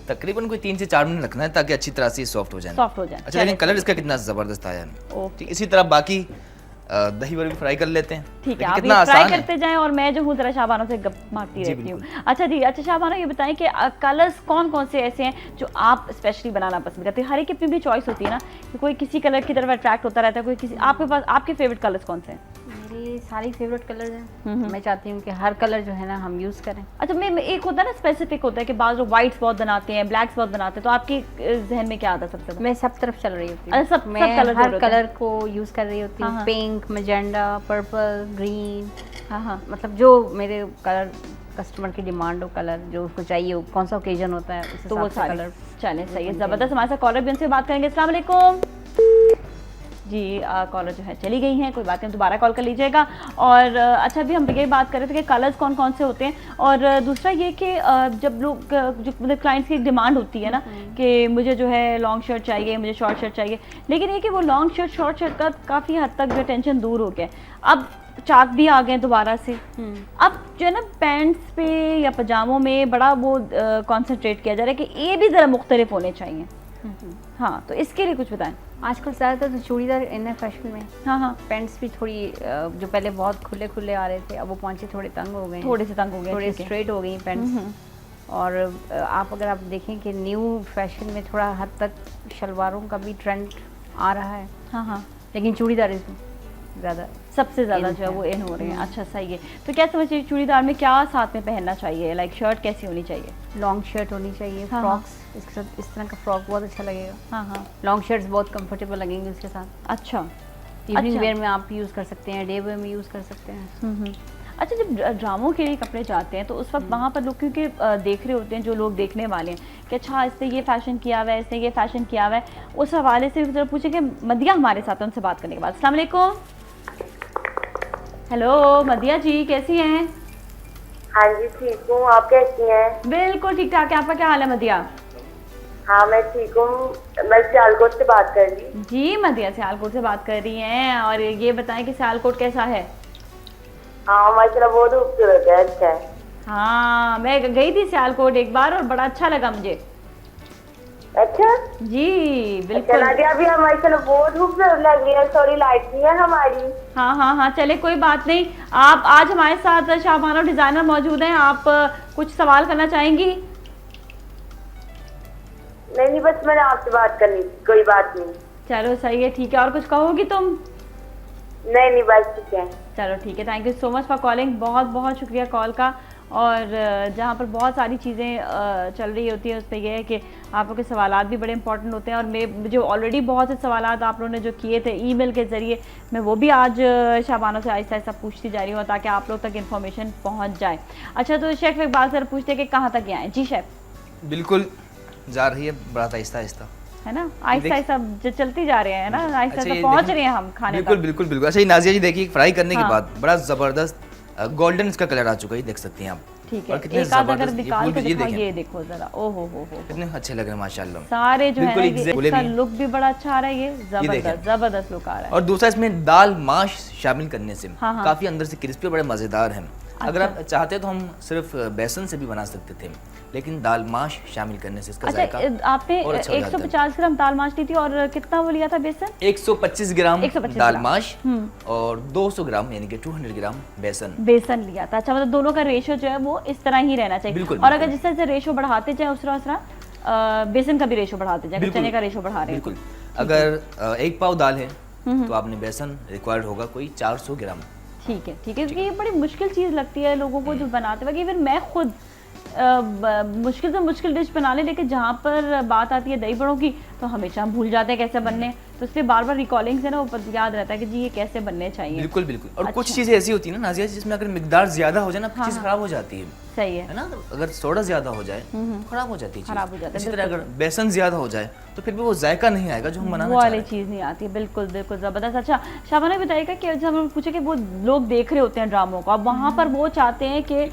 तकरीबन कोई 3 से 4 मिनट रखना है ताकि अच्छी तरह से सॉफ्ट हो जाए। सॉफ्ट हो जाए। अच्छा, लेकिन कलर इसका कितना ज़बरदस्त आया है। ओके, ठीक, इसी तरह बाकी दही बड़े भी फ्राई कर लेते हैं। ठीक है, देखिए आप कितना ये फ्राई आसान है। करते जाएं और मैं जो हूँ जरा शाबानों से गप मारती जी, रहती हूँ। बिल्कुल। अच्छा जी, अच्छा शाबाना ये बताएं कि कलर्स कौन कौन से ऐसे हैं जो आप स्पेशली बनाना पसंद करते हैं? हर एक की अपनी भी चॉइस होती है ना, कि कोई किसी कलर की तरफ अट्रैक्ट होता रहता है, कोई किसी। आपके पास आपके फेवरेट कलर्स कौन से हैं? मेरे सारे फेवरेट कलर हैं। मैं चाहती हूँ कि हर कलर जो है ना हम यूज़ करें। अच्छा, मैं एक होता है ना स्पेसिफिक होता है कि बाज़ लोग व्हाइट्स बहुत बनाते हैं, ब्लैक्स बहुत बनाते हैं, तो आपके जहन में क्या आता है सबसे ज़्यादा? मैं सब तरफ चल रही होती अच्छा, हूँ। सब मैं कलर हर कलर को यूज़ कर रही होती हाँ, हूँ। हाँ। पिंक, मैजेंडा, पर्पल, ग्रीन, हाँ हाँ मतलब जो मेरे कलर कस्टमर की डिमांड हो, कलर जो उसको चाहिए हो, कौन सा ओकेजन होता है उस तो वो हिसाब से सारे कलर। चलें, सही है, ज़बरदस्त। हमारे साथ कॉलर भी, उनसे बात करेंगे। अस्सलाम वालेकुम जी। कॉलर जो है चली गई हैं, कोई बात नहीं, दोबारा कॉल कर लीजिएगा। और अच्छा, अभी हम ये बात कर रहे थे कि कलर्स कौन कौन से होते हैं। और दूसरा ये कि जब लोग जो मतलब क्लाइंट्स की एक डिमांड होती है ना कि मुझे जो है लॉन्ग शर्ट चाहिए, मुझे शॉर्ट शर्ट चाहिए, लेकिन ये कि वो लॉन्ग शर्ट शॉर्ट शर्ट का काफ़ी हद तक जो टेंशन दूर हो गया। अब चाक भी आ गए दोबारा से। अब जो है ना पैंट्स पे या पजामों में बड़ा वो कॉन्सेंट्रेट किया जा रहा है कि ये भी ज़रा मुख्तलिफ होने चाहिए। हाँ, तो इसके लिए कुछ बताएं। आजकल ज़्यादातर तो चूड़ीदार इन है फैशन में। हाँ हाँ, पैंट्स भी थोड़ी जो पहले बहुत खुले खुले आ रहे थे, अब वो पहुँचे थोड़े तंग हो गए हैं। थोड़े से तंग हो गए, थोड़े ठीक है। स्ट्रेट हो गई पैंट्स। और आप अगर आप देखें कि न्यू फैशन में थोड़ा हद तक शलवारों का भी ट्रेंड आ रहा है, हाँ हाँ, लेकिन चूड़ीदार इसमें ज़्यादा सबसे ज़्यादा इन जो है है। वो इन हो रहे हैं। अच्छा, सही है। तो क्या समझिए चूड़ीदार में क्या साथ में पहनना चाहिए? लाइक शर्ट कैसी होनी चाहिए? लॉन्ग शर्ट होनी चाहिए, हाँ, फ्रॉक्स इसके साथ, इस तरह का फ्रॉक बहुत अच्छा लगेगा। हाँ हाँ, लॉन्ग शर्ट्स बहुत कंफर्टेबल लगेंगे उसके साथ। अच्छा। इवनिंग अच्छा। वेयर में आप यूज़ कर सकते हैं, डे वेयर में यूज़ कर सकते हैं। अच्छा, जब ड्रामों के लिए कपड़े जाते हैं तो उस वक्त वहाँ पर लोग क्योंकि देख रहे होते हैं, जो लोग देखने वाले हैं कि अच्छा इसने ये फैशन किया हुआ है, इसने ये फैशन किया हुआ है, उस हवाले से जरा पूछे कि मदिया हमारे साथ है, उनसे बात करने के बाद। अस्सलाम वालेकुम। हेलो मदिया जी, कैसी हैं? हाँ जी ठीक हूँ, आप कैसी हैं? बिल्कुल ठीक ठाक है। आपका क्या हाल है मदिया? हाँ मैं ठीक हूँ, मैं सियालकोट से बात कर रही। जी मदिया सियालकोट से बात कर रही हैं। और ये बताएं कि सियालकोट कैसा है? हाँ माशाल्लाह बहुत खूबसूरत है, अच्छा है। हाँ, मैं गई थी सियालकोट एक बार और बड़ा अच्छा लगा मुझे। अच्छा जी बिल्कुल। नादिया अभी हमारी चलो बहुत खूबसूरत लग रही है, थोड़ी लाइट भी है हमारी। हाँ हाँ हाँ, चले कोई बात नहीं। आप आज हमारे साथ शाहबानो डिजाइनर मौजूद हैं, आप कुछ सवाल करना चाहेंगी? नहीं बस मैंने आपसे बात करनी थी, कोई बात नहीं। चलो सही है, ठीक है। और कुछ कहोगी तुम? नहीं बस ठीक है। चलो ठीक है, thank you so much for calling, बहुत बहुत शुक्रिया कॉल का। और जहाँ पर बहुत सारी चीज़ें चल रही होती हैं उस पर यह है कि आप लोगों के सवालात भी बड़े इंपॉर्टेंट होते हैं। और मैं जो ऑलरेडी बहुत से सवालात आप लोगों ने जो किए थे ईमेल के ज़रिए, मैं वो भी आज शाहबानो से आहिस्ता आहिस्ता पूछती जा रही हूँ ताकि आप लोग तक इन्फॉर्मेशन पहुँच जाए। अच्छा, तो शेफ एक बात सर पूछते हैं कि कहाँ तक गया है? जी शेफ। बिल्कुल जा रही है, बड़ा आहिस्ता आहिस्ता है ना, आहिस्ता आहिस्ता चलती जा रहे हैं ना, आहिस्ता आहिस्ता पहुँच रहे हैं हम खाने बिल्कुल तक। बिल्कुल बिल्कुल। अच्छा ये नाजिया जी देखिए, फ्राई करने के हाँ। बाद बड़ा ज़बरदस्त गोल्डन इसका कलर आ चुका है, देख सकती हैं आप। ठीक और है, कितने एक आध अगर ज़बरदस्त निकाल के ये दिखाओ, देखें। ये देखो जरा, ओहो हो कितने अच्छे लग रहे हैं माशाल्लाह। सारे जो है बिल्कुल ना, exact इसका बोले भी। लुक भी बड़ा अच्छा आ रहा है, ये देखें। जबरदस्त जबरदस्त लुक आ रहा है। और दूसरा इसमें दाल माश शामिल करने से हाँ, हाँ। काफ़ी अंदर से क्रिस्पी, बड़े मज़ेदार हैं। अगर अच्छा। आप चाहते तो हम सिर्फ बेसन से भी बना सकते थे, लेकिन दाल माश शामिल करने से इसका अच्छा, जायका आपने और अच्छा हो जाता है। 150 ग्राम दाल माश ली थी और कितना वो लिया था बेसन? 125 ग्राम 125 दाल ग्राम। माश और 200 ग्राम यानी कि 200 ग्राम बेसन। बेसन लिया था। अच्छा, मतलब दोनों का रेशो जो है वो इस तरह ही रहना चाहिए। बिल्कुल, और अगर बिल्कुल। जिस तरह से रेशो बढ़ाते जाए उस तरह बेसन का भी रेशो बढ़ाते जाए, बिल्कुल। चने का रेशो बढ़ा रहे हैं। बिल्कुल। अगर एक पाव दाल है तो आपने बेसन रिक्वायर्ड होगा कोई 400 ग्राम। ठीक है ठीक है, क्योंकि ये बड़ी मुश्किल चीज़ लगती है लोगों को जो बनाते वक्त। इवन मैं खुद मुश्किल से मुश्किल डिश बना ले, लेकिन जहाँ पर बात आती है दही बड़ों की तो हमेशा हम भूल जाते हैं कैसे बनने, तो इसलिए बार बार रिकॉलिंग से ना वो याद रहता है कि जी ये कैसे बनने चाहिए। बिल्कुल बिल्कुल। और कुछ अच्छा। चीज़ें ऐसी होती है ना नाजिया, जिसमें अगर मिकदार ज़्यादा हो जाए ना, चीज़ खराब हो जाती है। सही है ना, अगर सोडा ज़्यादा हो जाए तो खराब हो जाती है चीज़। खराब हो जाता है, इसी तरह अगर बेसन ज़्यादा हो जाए तो फिर भी वो जायका नहीं आएगा जो हम बनाना वो चाह वाली रहे हैं। चीज़ नहीं आती। बिल्कुल बिल्कुल ज़बरदस्त। अच्छा शाबाना बताइएगा कि जब हम पूछे कि वो लोग देख रहे होते हैं ड्रामों को, अब वहाँ पर वो चाहते हैं कि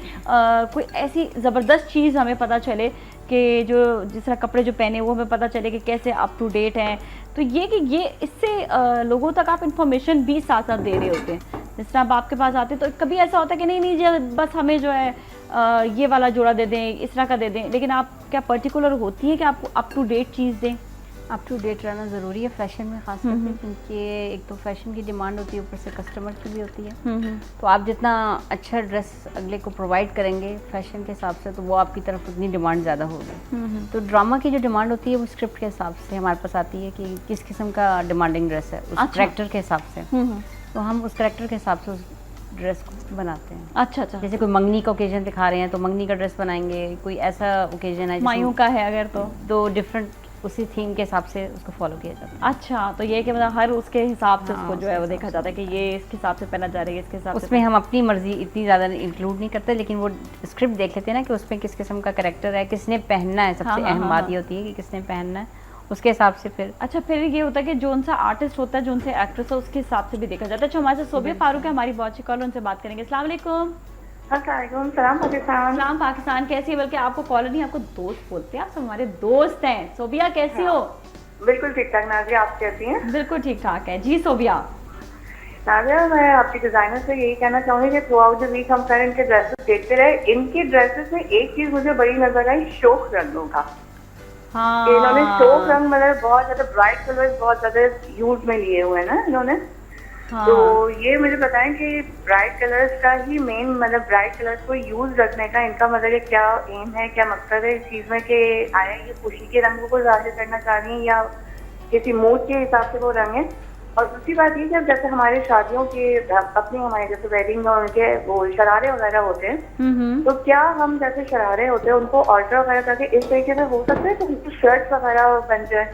कोई ऐसी ज़बरदस्त चीज़ हमें पता चले कि जो जिस तरह कपड़े जो पहने वो हमें पता चले कि कैसे अप टू डेट हैं, तो ये कि ये इससे लोगों तक आप इंफॉर्मेशन भी साथ साथ दे रहे होते हैं। जिस तरह आप आपके पास आते हैं तो कभी ऐसा होता है कि नहीं जी बस हमें जो है ये वाला जोड़ा दे दें, इस तरह का दे दें, लेकिन आप क्या पर्टिकुलर होती है कि आपको अप टू डेट चीज़ दें? अप टू डेट रहना ज़रूरी है फैशन में खास करके, क्योंकि एक तो फैशन की डिमांड होती है, ऊपर से कस्टमर की भी होती है। तो आप जितना अच्छा ड्रेस अगले को प्रोवाइड करेंगे फैशन के हिसाब से, तो वो आपकी तरफ उतनी डिमांड ज़्यादा होगी। तो ड्रामा की जो डिमांड होती है वो स्क्रिप्ट के हिसाब से हमारे पास आती है कि किस किस्म का डिमांडिंग ड्रेस है, उस करेक्टर के हिसाब से। तो हम उस करेक्टर के हिसाब से उस ड्रेस को बनाते हैं। अच्छा अच्छा, जैसे कोई मंगनी का ओकेजन दिखा रहे हैं तो मंगनी का ड्रेस बनाएंगे, कोई ऐसा ओकेजन है मायूं का है अगर तो डिफरेंट उसी थीम के हिसाब से उसको फॉलो किया जाता है। अच्छा, तो ये कि मतलब हर उसके हिसाब से हाँ, उसको जो है वो देखा जाता है कि ये इसके हिसाब से पहना जा रहा है, इसके हिसाब से उसमें हम अपनी मर्जी इतनी ज़्यादा इंक्लूड नहीं करते, लेकिन वो स्क्रिप्ट देख लेते हैं ना कि उसमें किस किस्म का कैरेक्टर है, किसने पहनना है। सबसे हाँ, अहम हाँ, बात हाँ। ये होती है कि किसने पहनना है, उसके हिसाब से फिर। अच्छा, फिर ये होता है कि जो उनसा आर्टिस्ट होता है, जो उनसे एक्ट्रेस है, उसके हिसाब से भी देखा जाता है। अच्छा, हमारे साथ सोबिया फारूक है, हमारी बहुत अच्छी कॉल, उनसे बात करेंगे। अस्सलाम वालेकुम। सलाम पाकिस्तान। सलाम पाकिस्तान। कैसी है? बल्कि आपको कॉलर नहीं, आपको दोस्त बोलते हैं, आप सब हमारे दोस्त हैं। सोबिया कैसी हो? बिल्कुल ठीक ठाक नाजिया, आप कैसी हैं? बिल्कुल ठीक ठाक है जी सोबिया। नाजिया मैं आपकी डिजाइनर से यही कहना चाहूंगी कि थ्रू आउट द वीक हम सारे इनके ड्रेसेस देखते रहे। इनके ड्रेसेस में एक चीज मुझे बड़ी नजर आई, शोक रंगों का। हाँ, इन्होंने शोक रंग मतलब बहुत ज्यादा ब्राइट कलर्स बहुत ज्यादा यूज में लिए हुए हैं ना इन्होंने। हाँ। तो ये मुझे बताएं कि ब्राइट कलर्स का ही मेन मतलब ब्राइट कलर्स को यूज रखने का इनका मतलब ये क्या एम है, क्या मकसद है इस चीज में कि आया ये खुशी के रंगों को जाहिर करना चाह रही हैं या किसी मूड के हिसाब से वो रंग है? और दूसरी बात ये कि जैसे हमारे शादियों के अपने हमारे जैसे वेडिंग और उनके वो शरारे वगैरह होते हैं, तो क्या हम जैसे शरारे होते हैं उनको ऑल्टर वगैरह करके इस तरीके से हो सकता है कि शर्ट वगैरह बन जाए?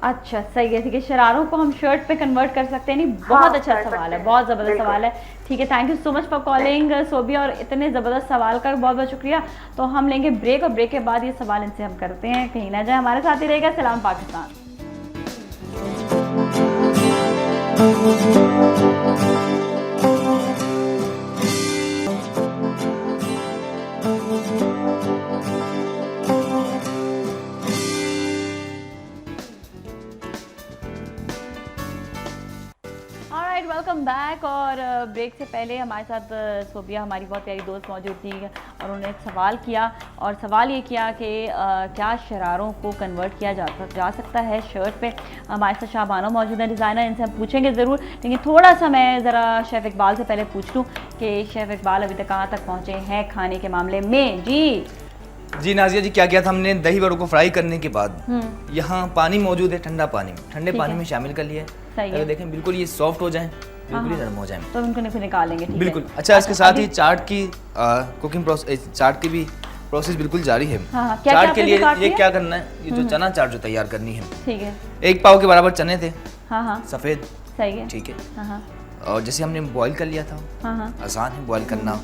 अच्छा सही है, ठीक है, शरारों को हम शर्ट पे कन्वर्ट कर सकते हैं। नहीं, बहुत अच्छा सवाल है, बहुत ज़बरदस्त सवाल है। ठीक है, thank you so much for calling Sobia, और इतने ज़बरदस्त सवाल का बहुत बहुत शुक्रिया। तो हम लेंगे ब्रेक, और ब्रेक के बाद ये सवाल इनसे हम करते हैं, कहीं ना जाए, हमारे साथ ही रहेगा। सलाम पाकिस्तान। Welcome back. और ब्रेक से पहले हमारे साथ सोबिया हमारी बहुत प्यारी दोस्त मौजूद थी और उन्होंने एक सवाल किया और सवाल ये किया कि क्या शरारों को कन्वर्ट किया जा सकता है शर्ट पे। हमारे साथ शाबानो मौजूद है डिज़ाइनर, इनसे हम पूछेंगे ज़रूर, लेकिन थोड़ा सा मैं ज़रा शेफ़ इकबाल से पहले पूछ लूँ कि शेफ़ इकबाल अभी तक कहाँ तक पहुँचे हैं खाने के मामले में। जी नाजिया जी, क्या किया था हमने, दही वड़ों को फ्राई करने के बाद यहाँ पानी मौजूद है, ठंडा पानी, ठंडे पानी में शामिल कर लिया है। देखें बिल्कुल ये सॉफ्ट हो जाए, बिल्कुल ही नरम हो जाए, तो उनको निकालेंगे। बिल्कुल। अच्छा, इसके साथ ही चाट की कुकिंग प्रोसेस, चाट की भी प्रोसेस बिल्कुल जारी है। चाट के लिए ये क्या करना है, ये जो चना चाट जो तैयार करनी है, ठीक है, 1 पाव के बराबर चने थे, सफेद, सही है, ठीक है। और जैसे हमने बॉईल कर लिया था, आसान है बॉईल करना,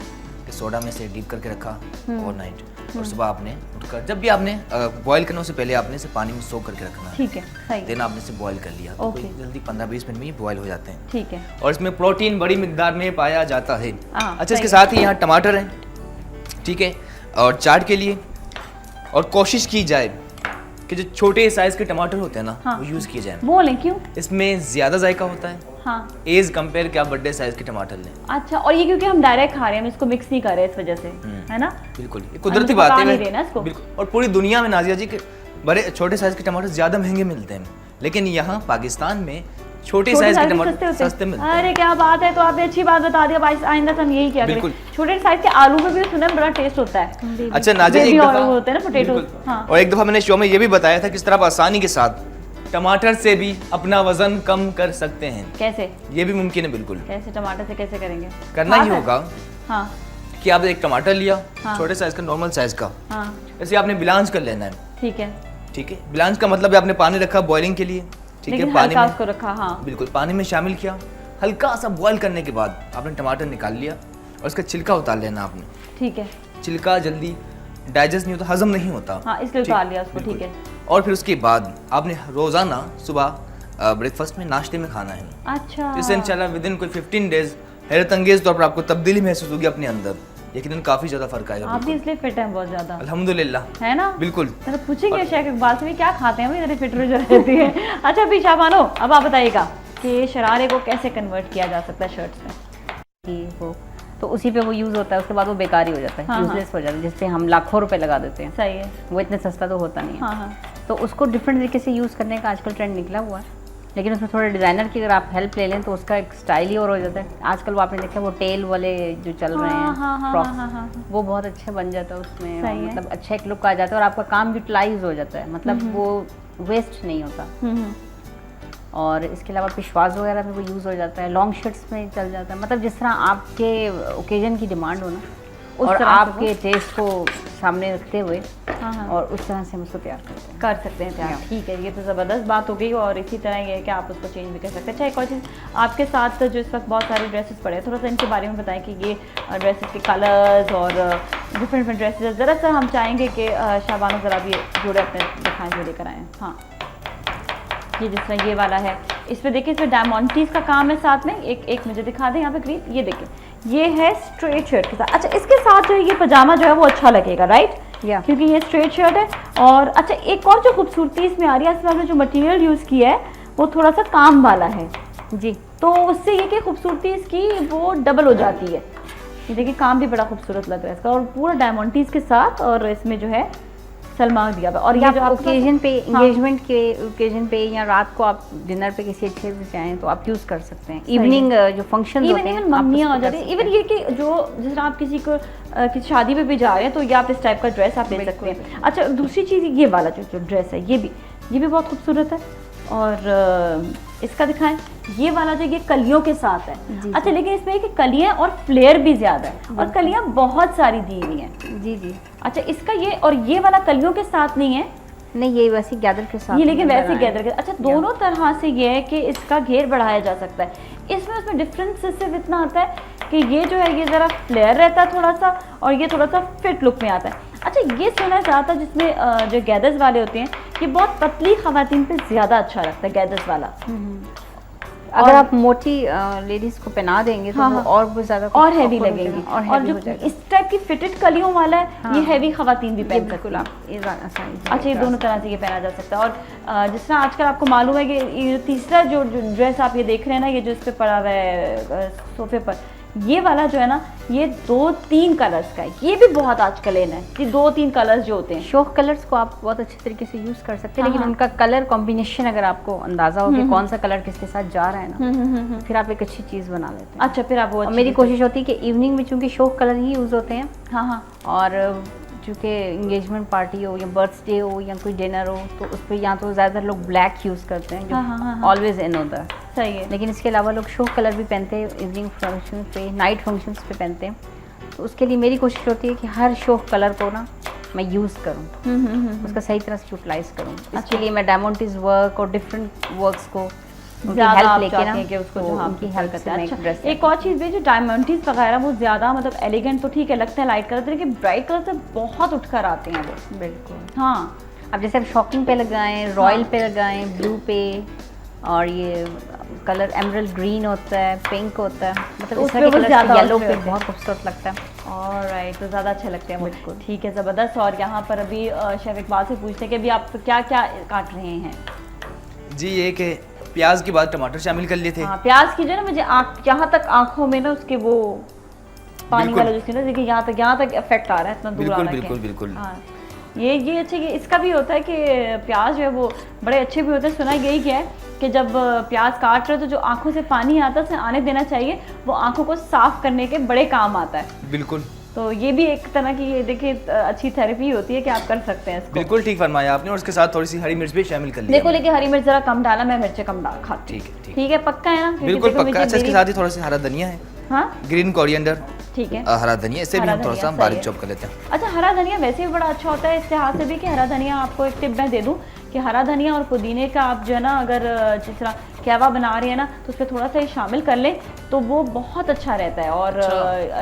सोडा में से डीप करके रखा ओवरनाइट, और सुबह आपने उठकर जब भी आपने बॉईल करने से पहले आपने इसे पानी में सोक करके रखना है, ठीक है, सही। देन आपने इसे बॉईल कर लिया, तो जल्दी 15-20 मिनट में ये बॉईल हो जाते हैं, ठीक है। और इसमें प्रोटीन बड़ी मिकदार में पाया जाता है। अच्छा, इसके साथ ही यहाँ टमाटर है, ठीक है, और चाट के लिए, और कोशिश की जाए कि जो छोटे साइज के टमाटर होते हैं ना, वो यूज किए जाए। बोलें क्यों? इसमें ज्यादा जायका होता है, एज कंपेयर क्या बड़े साइज के टमाटर लें। अच्छा, और ये क्योंकि हम डायरेक्ट खा रहे हैं, हम इसको मिक्स नहीं कर रहे इस वजह से, है ना? बिल्कुल, ये कुदरती बात है। बिल्कुल, और पूरी दुनिया में नाजिया जी के बड़े छोटे साइज के टमाटर ज्यादा महंगे मिलते हैं, लेकिन यहाँ पाकिस्तान में छोटे साइज के टमाटर सस्ते मिलते हैं। अरे क्या बात है, तो आपने अच्छी बात बता दी, भाई आइंदा हम यही किया करें। छोटे साइज के आलू में भी सुना बड़ा टेस्ट होता है। अच्छा नाजिया जी, एक दफा होते हैं ना पोटैटोस, और एक दफा मैंने शो में ये भी बताया था किस तरह आसानी के साथ टमाटर से भी अपना वजन कम कर सकते हैं। कैसे? ये भी मुमकिन है, बिल्कुल। कैसे टमाटर से कैसे करेंगे? करना ही होगा कि आप एक टमाटर लिया, छोटे साइज का, नॉर्मल साइज का, ऐसे आपने बिलांच कर लेना है, ठीक है, ठीक है। बिलांच का मतलब है आपने पानी रखा बॉइलिंग के लिए, ठीक है, पानी में उसको रखा, बिल्कुल, पानी में शामिल किया, हल्का सा बॉईल करने के बाद आपने टमाटर निकाल लिया और उसका छिलका उतार लेना आपने, ठीक है। छिलका जल्दी डाइजेस्ट नहीं होता, हजम नहीं होता, इसलिए उतार लिया उसको, ठीक है। और फिर उसके बाद आपने रोजाना सुबह ब्रेकफास्ट में, नाश्ते में खाना है। अच्छा, इससे इंशाल्लाह विद इन कोई 15 डेज हैरत अंगेज तौर पर आपको तब्दीली महसूस होगी अपने अंदर, यकीनन काफी ज्यादा फर्क आएगा। आप भी इसलिए फिट हैं बहुत ज्यादा, अल्हम्दुलिल्लाह, है ना? बिल्कुल। तो पूछेंगे शेख इकबाल से भी क्या खाते हैं, इतने फिट रहती है। अच्छा अभी शाबानो, अब आप बताइएगा कि शरारे को कैसे कन्वर्ट किया जा सकता है शर्ट्स में? वो तो उसी पे वो यूज़ होता है, उसके बाद वो बेकार ही हो जाता है, यूजलेस हो जाता है, जिसपे हम लाखों रुपए लगा देते हैं। सही है, वो इतने सस्ता तो होता नहीं है। तो उसको डिफरेंट तरीके से यूज़ करने का आजकल ट्रेंड निकला हुआ है, लेकिन उसमें थोड़े डिज़ाइनर की अगर आप हेल्प ले लें तो उसका एक स्टाइल ही और हो जाता है। आजकल वो आपने देखा वो टेल वाले जो चल रहे हैं फ्रॉक्स, वो बहुत अच्छा बन जाता है उसमें, मतलब अच्छा एक लुक आ जाता है और आपका काम यूटिलाइज हो जाता है, मतलब वो वेस्ट नहीं होता। और इसके अलावा पिशवाज वगैरह में वो यूज़ हो जाता है, लॉन्ग शर्ट्स में चल जाता है, मतलब जिस तरह आपके ओकेजन की डिमांड हो ना, और आपके टेस्ट को सामने रखते हुए और उस तरह से हम उसको तैयार कर सकते हैं तैयार। ठीक है, ये तो ज़बरदस्त बात हो गई, और इसी तरह ये है कि आप उसको चेंज भी कर सकते हैं। अच्छा, एक और चीज़, आपके साथ जो इस वक्त बहुत सारे ड्रेसेस पड़े हैं, थोड़ा सा इनके बारे में बताएं कि ये ड्रेसेस के कलर्स और डिफरेंट ड्रेसेस, ज़रा सा हम चाहेंगे कि शाबानो ज़रा भी जोड़े अपने दिखाएँ, जो लेकर आएँ। हाँ, ये जिस तरह ये वाला है, इस पर देखिए, इसमें डायमंडीज का काम है साथ में। एक मुझे दिखा दें यहाँ पे ग्रीन, ये देखिए, ये है स्ट्रेट शर्ट के साथ। अच्छा, इसके साथ जो है ये पजामा जो है वो अच्छा लगेगा, राइट? क्योंकि ये स्ट्रेट शर्ट है। और अच्छा, एक और जो खूबसूरती इसमें आ रही है, इसमें आपने जो मटेरियल यूज़ किया है वो थोड़ा सा काम वाला है जी, तो उससे ये कि खूबसूरती इसकी वो डबल हो जाती है। ये देखिए, काम भी बड़ा खूबसूरत लग रहा है इसका, और पूरा डायमंडीज के साथ, और इसमें जो है सलमान दिया हुआ। और ये जो ओकेजन पे, एंगेजमेंट के ओकेजन पे, या रात को आप डिनर पे किसी अच्छे से जाएं तो आप यूज़ कर सकते हैं। इवनिंग जो फंक्शन होते हैं, मम्मियाँ हो जाती है, इवन ये कि जो जिस तरह आप किसी को किसी शादी में भी जा रहे हैं तो ये आप इस टाइप का ड्रेस आप ले सकते हैं। अच्छा, दूसरी चीज़ ये वाला जो ड्रेस है, ये भी बहुत खूबसूरत है। और इसका दिखाएं, ये वाला जो ये कलियों के साथ है। अच्छा, लेकिन इसमें कि कलियां और फ्लेयर भी ज्यादा है, और कलियां बहुत सारी दी हुई हैं। जी जी। अच्छा, इसका ये और ये वाला कलियों के साथ नहीं है, नहीं, ये वैसे गैदर के साथ, ये लेकिन वैसे गैदर के। अच्छा, दोनों तरह से ये है कि इसका घेर बढ़ाया जा सकता है। इसमें उसमें डिफरेंस सिर्फ इतना आता है कि ये जो है ये ज़रा फ्लेयर रहता है थोड़ा सा, और ये थोड़ा सा फिट लुक में आता है। अच्छा, ये सुना चाहता है जिसमें जो गैदर्स वाले होते हैं, ये बहुत पतली खवातीन पे ज़्यादा अच्छा लगता है गैदर्स वाला। अगर आप मोटी लेडीज को पहना देंगे तो वो और बहुत ज़्यादा और हैवी लगेंगी, और जो इस टाइप की फिटेड कलियों वाला है, ये हैवी खवातीन भी पहन सकती हैं। अच्छा, ये दोनों तरह से ये पहना जा सकता है। और जिस तरह आजकल आपको मालूम है कि ये तीसरा जो ड्रेस आप ये देख रहे हैं ना, ये जो इस पर पड़ा हुआ है सोफे पर, ये वाला जो है ना, ये 2-3 कलर्स का है, ये भी बहुत आजकल इन है कि 2-3 कलर्स जो होते हैं। शो कलर्स को आप बहुत अच्छे तरीके से यूज़ कर सकते हैं, लेकिन उनका कलर कॉम्बिनेशन अगर आपको अंदाजा हो कि कौन सा कलर किसके साथ जा रहा है ना, फिर आप एक अच्छी चीज़ बना लेते हैं। अच्छा, फिर आप वो मेरी कोशिश होती है कि इवनिंग में चूँकि शो कलर ही यूज़ होते हैं, हाँ हाँ, और चूँकि इंगेजमेंट पार्टी हो या बर्थडे हो या कोई डिनर हो तो उस पर या तो ज़्यादातर लोग ब्लैक यूज़ करते हैं जो ऑलवेज इन होता है। सही है। लेकिन इसके अलावा लोग शो कलर भी पहनते हैं इवनिंग फंक्शन पे, नाइट फंक्शंस पे पहनते हैं। तो उसके लिए मेरी कोशिश होती है कि हर शो कलर को ना मैं यूज़ करूँ, उसका सही तरह से यूटिलाइज़ करूँ। इसके लिए मैं डायमंडीज वर्क और डिफरेंट वर्क्स को हेल्प लेके ना कि उसको तो उनकी हेल्प से मैं एक ड्रेस। एक और चीज़ भी, जो डायमंडीज वगैरह वो ज़्यादा मतलब एलिगेंट तो ठीक है लगते हैं लाइट कलर, लेकिन ब्राइट कलर से बहुत उठकर आते हैं वो। बिल्कुल हाँ, अब जैसे आप शॉकिंग पे लगाएं, रॉयल पे लगाएं, ब्लू पे, और ये कलर एमरल्ड ग्रीन होता है, पिंक होता है, मतलब इस तरह के कलर येलो पे बहुत खूबसूरत लगता है। ऑलराइट, तो ज़्यादा अच्छे लगते हैं वो। बिल्कुल। ठीक है, ज़बरदस्त। और यहाँ पर अभी शेफ इकबाल से पूछते हैं कि अभी आप क्या क्या काट रहे हैं? जी, ये कि प्याज के बाद टमाटर शामिल कर लिए थे। हाँ, प्याज की जो है ना, मुझे यहाँ तक आंखों में ना उसके वो पानी वाला जो सीन है, देखिए यहाँ तक इफेक्ट आ रहा है, इतना दूर आ रहा है। बिल्कुल बिल्कुल। हाँ, ये अच्छे, ये इसका भी होता है कि प्याज जो है वो बड़े अच्छे भी होते हैं। सुना यही क्या है कि जब प्याज काट रहे हो तो जो आंखों से पानी आता है उसे आने देना चाहिए, वो आंखों को साफ करने के बड़े काम आता है। बिल्कुल। तो ये भी एक तरह की, ये देखिए अच्छी थेरेपी होती है कि आप कर सकते हैं इसको। बिल्कुल ठीक फरमाया आपने, और उसके साथ थोड़ी सी हरी मिर्च भी शामिल कर ली। देखो, लेकिन हरी मिर्च जरा कम डाला, मैं मिर्चें कम डाल खाती हूँ। ठीक है, पक्का है ना? बिल्कुल पक्का। अच्छा, इसके साथ ही थोड़ा सा हरा धनिया है, हाँ, ग्रीन कोरिएंडर, ठीक है, हरा धनिया, इससे भी हम थोड़ा सा बारीक चॉप कर लेते हैं। अच्छा, हरा धनिया वैसे भी बड़ा अच्छा होता है इस लिहाज से भी कि हरा धनिया, आपको एक टिप मैं दे दूं कि हरा धनिया और पुदीने का आप जो है ना, अगर जिस तरह कहवा बना रहे हैं ना, तो उसमें थोड़ा सा ये शामिल कर लें तो वो बहुत अच्छा रहता है। और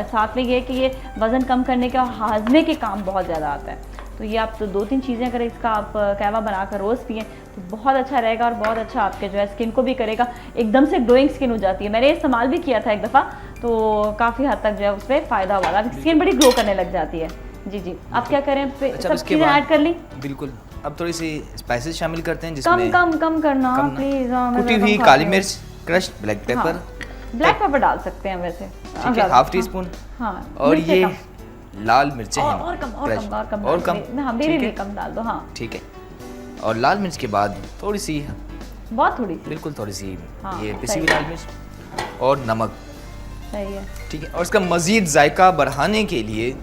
साथ में ये कि ये वज़न कम करने के और हाजमे के काम बहुत ज़्यादा आता है। तो ये आप तो 2-3 चीज़ें अगर इसका आप कहवा बनाकर रोज़ पिएँ तो बहुत अच्छा रहेगा, और बहुत अच्छा आपके जो है स्किन को भी करेगा, एकदम से ग्लोइंग स्किन हो जाती है। मैंने इस्तेमाल भी किया था एक दफ़ा, तो काफ़ी हद तक जो है उसमें फ़ायदा हुआ, स्किन बड़ी ग्लो करने लग जाती है। जी जी, आप क्या करें? अच्छा, सब चीज़ें ऐड कर ली? बिल्कुल। अब थोड़ी सी स्पाइसेस शामिल करते हैं, जिसमें कम करना प्लीज। कुटी हुई काली मिर्च, crushed black pepper, black pepper डाल सकते हैं वैसे, ठीक है, हाफ टी स्पून, और ये लाल मिर्चें हैं, और कम, हाँ, मेरे लिए कम डाल दो। हाँ, ठीक है। और लाल मिर्च के बाद थोड़ी सी, बहुत थोड़ी सी, बिल्कुल थोड़ी सी, हाँ, ये पिसी हुई लाल मिर्च और नमक, सही है, ठीक है। और इसका मजीद जायका बढ़ाने के लिए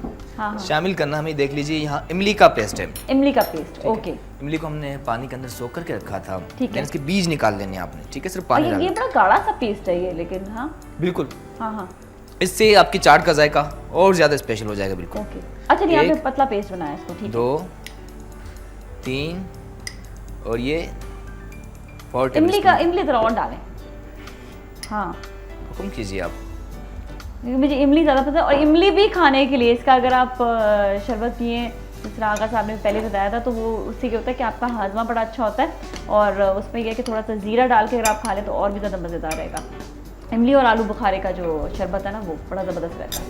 शामिल करना, हमें देख लीजिए यहाँ इमली का पेस्ट है। इमली का पेस्ट, ओके। इमली को हमने पानी के अंदर सोख करके रखा था, ठीक है। इसके बीज निकाल लेने आपने, ठीक है, सिर्फ पानी डालना। ये बड़ा गाढ़ा सा पेस्ट है ये, लेकिन हाँ, बिल्कुल, हाँ, इससे आपकी चाट का जायका और ज्यादा स्पेशल हो जाएगा। बिल्कुल, ओके। अच्छा, नहीं, आपने पतला पेस्ट बनाया इसको, ठीक है। 2, 3 और ये 4 इमली तो और डालें, हाँ, हुक्म कीजिए आप। मुझे इमली ज़्यादा पसंद है, और इमली भी खाने के लिए इसका अगर आप शरबत पिए, जिस तरह आगा साहब ने पहले बताया था, तो वो उससे क्या होता है कि आपका हाजमा बड़ा अच्छा होता है, और उसमें यह है कि थोड़ा सा ज़ीरा डाल के अगर आप खा लें तो और भी ज़्यादा मज़ेदार रहेगा। इमली और आलू बुखारे का जो शरबत है ना, वो बड़ा ज़बरदस्त रहता है।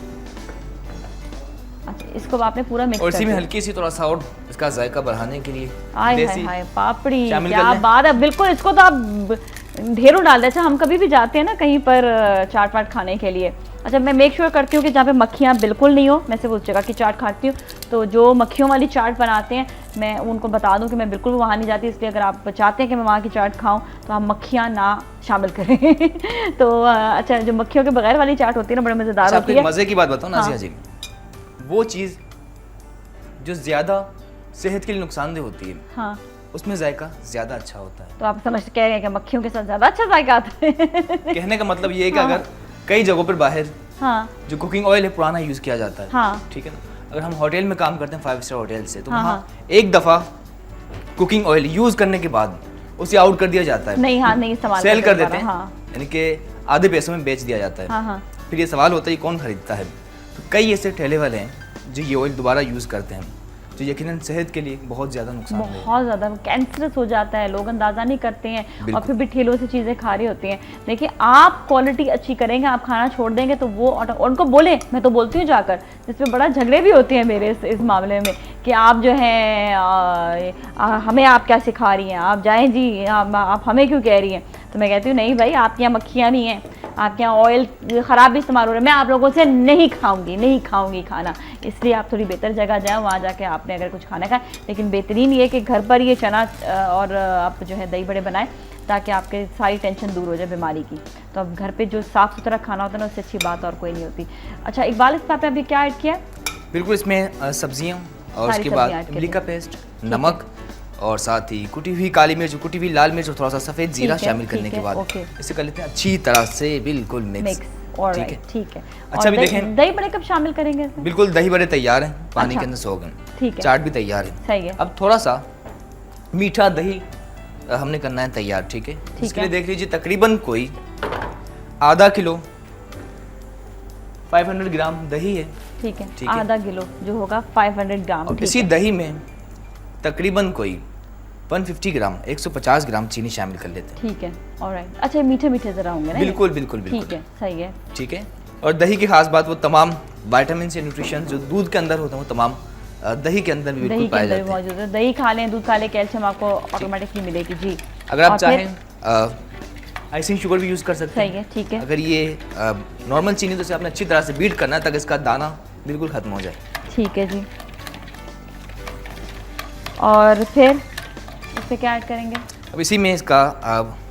अच्छा, इसको आपने पूरा मिक्स और इसी में हल्की सी थोड़ा सा और इसका जायका बढ़ाने के लिए हाय पापड़ी, क्या बात है। बिल्कुल, इसको तो आप ढेरों डाल दें। अच्छा, हम कभी भी जाते हैं ना कहीं पर चाट वाट खाने के लिए, अच्छा, मैं मेक श्योर करती हूँ कि जहाँ पे मक्खियाँ बिल्कुल नहीं हो, मैं सिर्फ उस जगह की चाट खाती हूँ। तो जो मक्खियों वाली चाट बनाते हैं, मैं उनको बता दूँ कि मैं बिल्कुल वहाँ नहीं जाती, इसलिए अगर आप चाहते हैं कि मैं वहाँ की चाट खाऊँ तो आप मक्खियाँ ना शामिल करें। तो अच्छा, जो मक्खियों के बगैर वाली चाट होती है ना, बड़ी मज़ेदार होती है। मज़े की बात बताऊँ नाज़िया जी, वो चीज़ जो ज़्यादा सेहत के लिए नुकसानदेह होती है, हाँ, उसमें जायका ज़्यादा अच्छा होता है। तो आप समझ कह रहे हैं कि मक्खियों के साथ ज़्यादा अच्छा जायका आता है? कहने का मतलब ये है कि अगर कई जगहों पर बाहर जो कुकिंग ऑयल है पुराना यूज़ किया जाता है, ठीक है ना, अगर हम होटल में काम करते हैं 5 स्टार होटल से, तो वहाँ एक दफ़ा कुकिंग ऑयल यूज़ करने के बाद उसे आउट कर दिया जाता है, नहीं इस्तेमाल सेल कर देते हैं, यानी कि आधे पैसों में बेच दिया जाता है। फिर ये सवाल होता है कौन खरीदता है? तो कई ऐसे ठेले वाले हैं जो ये ऑयल दोबारा यूज़ करते हैं, जो यकीनन सेहत के लिए बहुत ज़्यादा नुकसान है, बहुत ज़्यादा कैंसरस हो जाता है, लोग अंदाज़ा नहीं करते हैं और फिर भी ठेलों से चीज़ें खा रही होती हैं। देखिए, आप क्वालिटी अच्छी करेंगे, आप खाना छोड़ देंगे तो वो उनको बोले, मैं तो बोलती हूँ जाकर, जिसमें बड़ा झगड़े भी होते हैं मेरे इस मामले में कि आप जो हैं हमें आप क्या सिखा रही हैं, आप जाएँ जी, आप हमें क्यों कह रही हैं? तो मैं कहती हूँ नहीं भाई, आपके यहाँ मक्खियाँ भी हैं, आपके यहाँ ऑयल ख़राब भी इस्तेमाल हो रहा है, मैं आप लोगों से नहीं खाऊंगी खाना, इसलिए आप थोड़ी बेहतर जगह जाएँ, वहाँ जाके आपने अगर कुछ खाना खाए। लेकिन बेहतरीन ये कि घर पर ये चना और आप जो है दही बड़े बनाएं ताकि आपके सारी टेंशन दूर हो जाए बीमारी की। तो अब घर पे जो साफ़ सुथरा खाना होता है ना, उससे अच्छी बात और कोई नहीं होती। अच्छा इकबाल, इसमें आपने अभी क्या ऐड किया? बिल्कुल, इसमें सब्जियाँ और उसके बाद इमली का पेस्ट, नमक और साथ ही कुटी हुई काली मिर्च, कुटी हुई लाल मिर्च और थोड़ा सा सफ़ेद जीरा शामिल करने के बाद इसे कर लेते हैं अच्छी तरह से बिल्कुल मिक्स। ठीक है। अच्छा, अभी देखें दही बड़े कब शामिल करेंगे इसमें? बिल्कुल, दही बड़े तैयार हैं, पानी के अंदर सो गए। ठीक है, चाट भी तैयार है। सही है। अब थोड़ा सा मीठा दही हमने करना है तैयार। ठीक है, इसके लिए देख लीजिए तकरीबन कोई आधा किलो 500 ग्राम दही है। ठीक है, आधा किलो जो होगा 500 ग्राम। और इसी दही में तकरीबन कोई 150 ग्राम 150 ग्राम चीनी शामिल कर लेते हैं। ठीक है, ऑलराइट। अच्छा, मीठे मीठे जरा होंगे ना? बिल्कुल। ठीक है, सही है। ठीक है, और दही की खास बात वो तमाम विटामिन से न्यूट्रिशन जो दूध के अंदर होते हैं वो तमाम दही के अंदर भी बिल्कुल पाए जाते हैं। दही खा लें, दूध खा लें, कैल्शियम आपको ऑटोमेटिकली मिलेगी। जी, अगर आप चाहें आइसिंग शुगर भी यूज़ कर सकते हैं। सही है, ठीक है। अगर ये नॉर्मल चीनी तो इसे आपने अच्छी तरह से बीट करना है ताकि इसका दाना बिल्कुल ख़त्म हो जाए। ठीक है जी, और फिर इसमें क्या ऐड करेंगे? अब इसी में इसका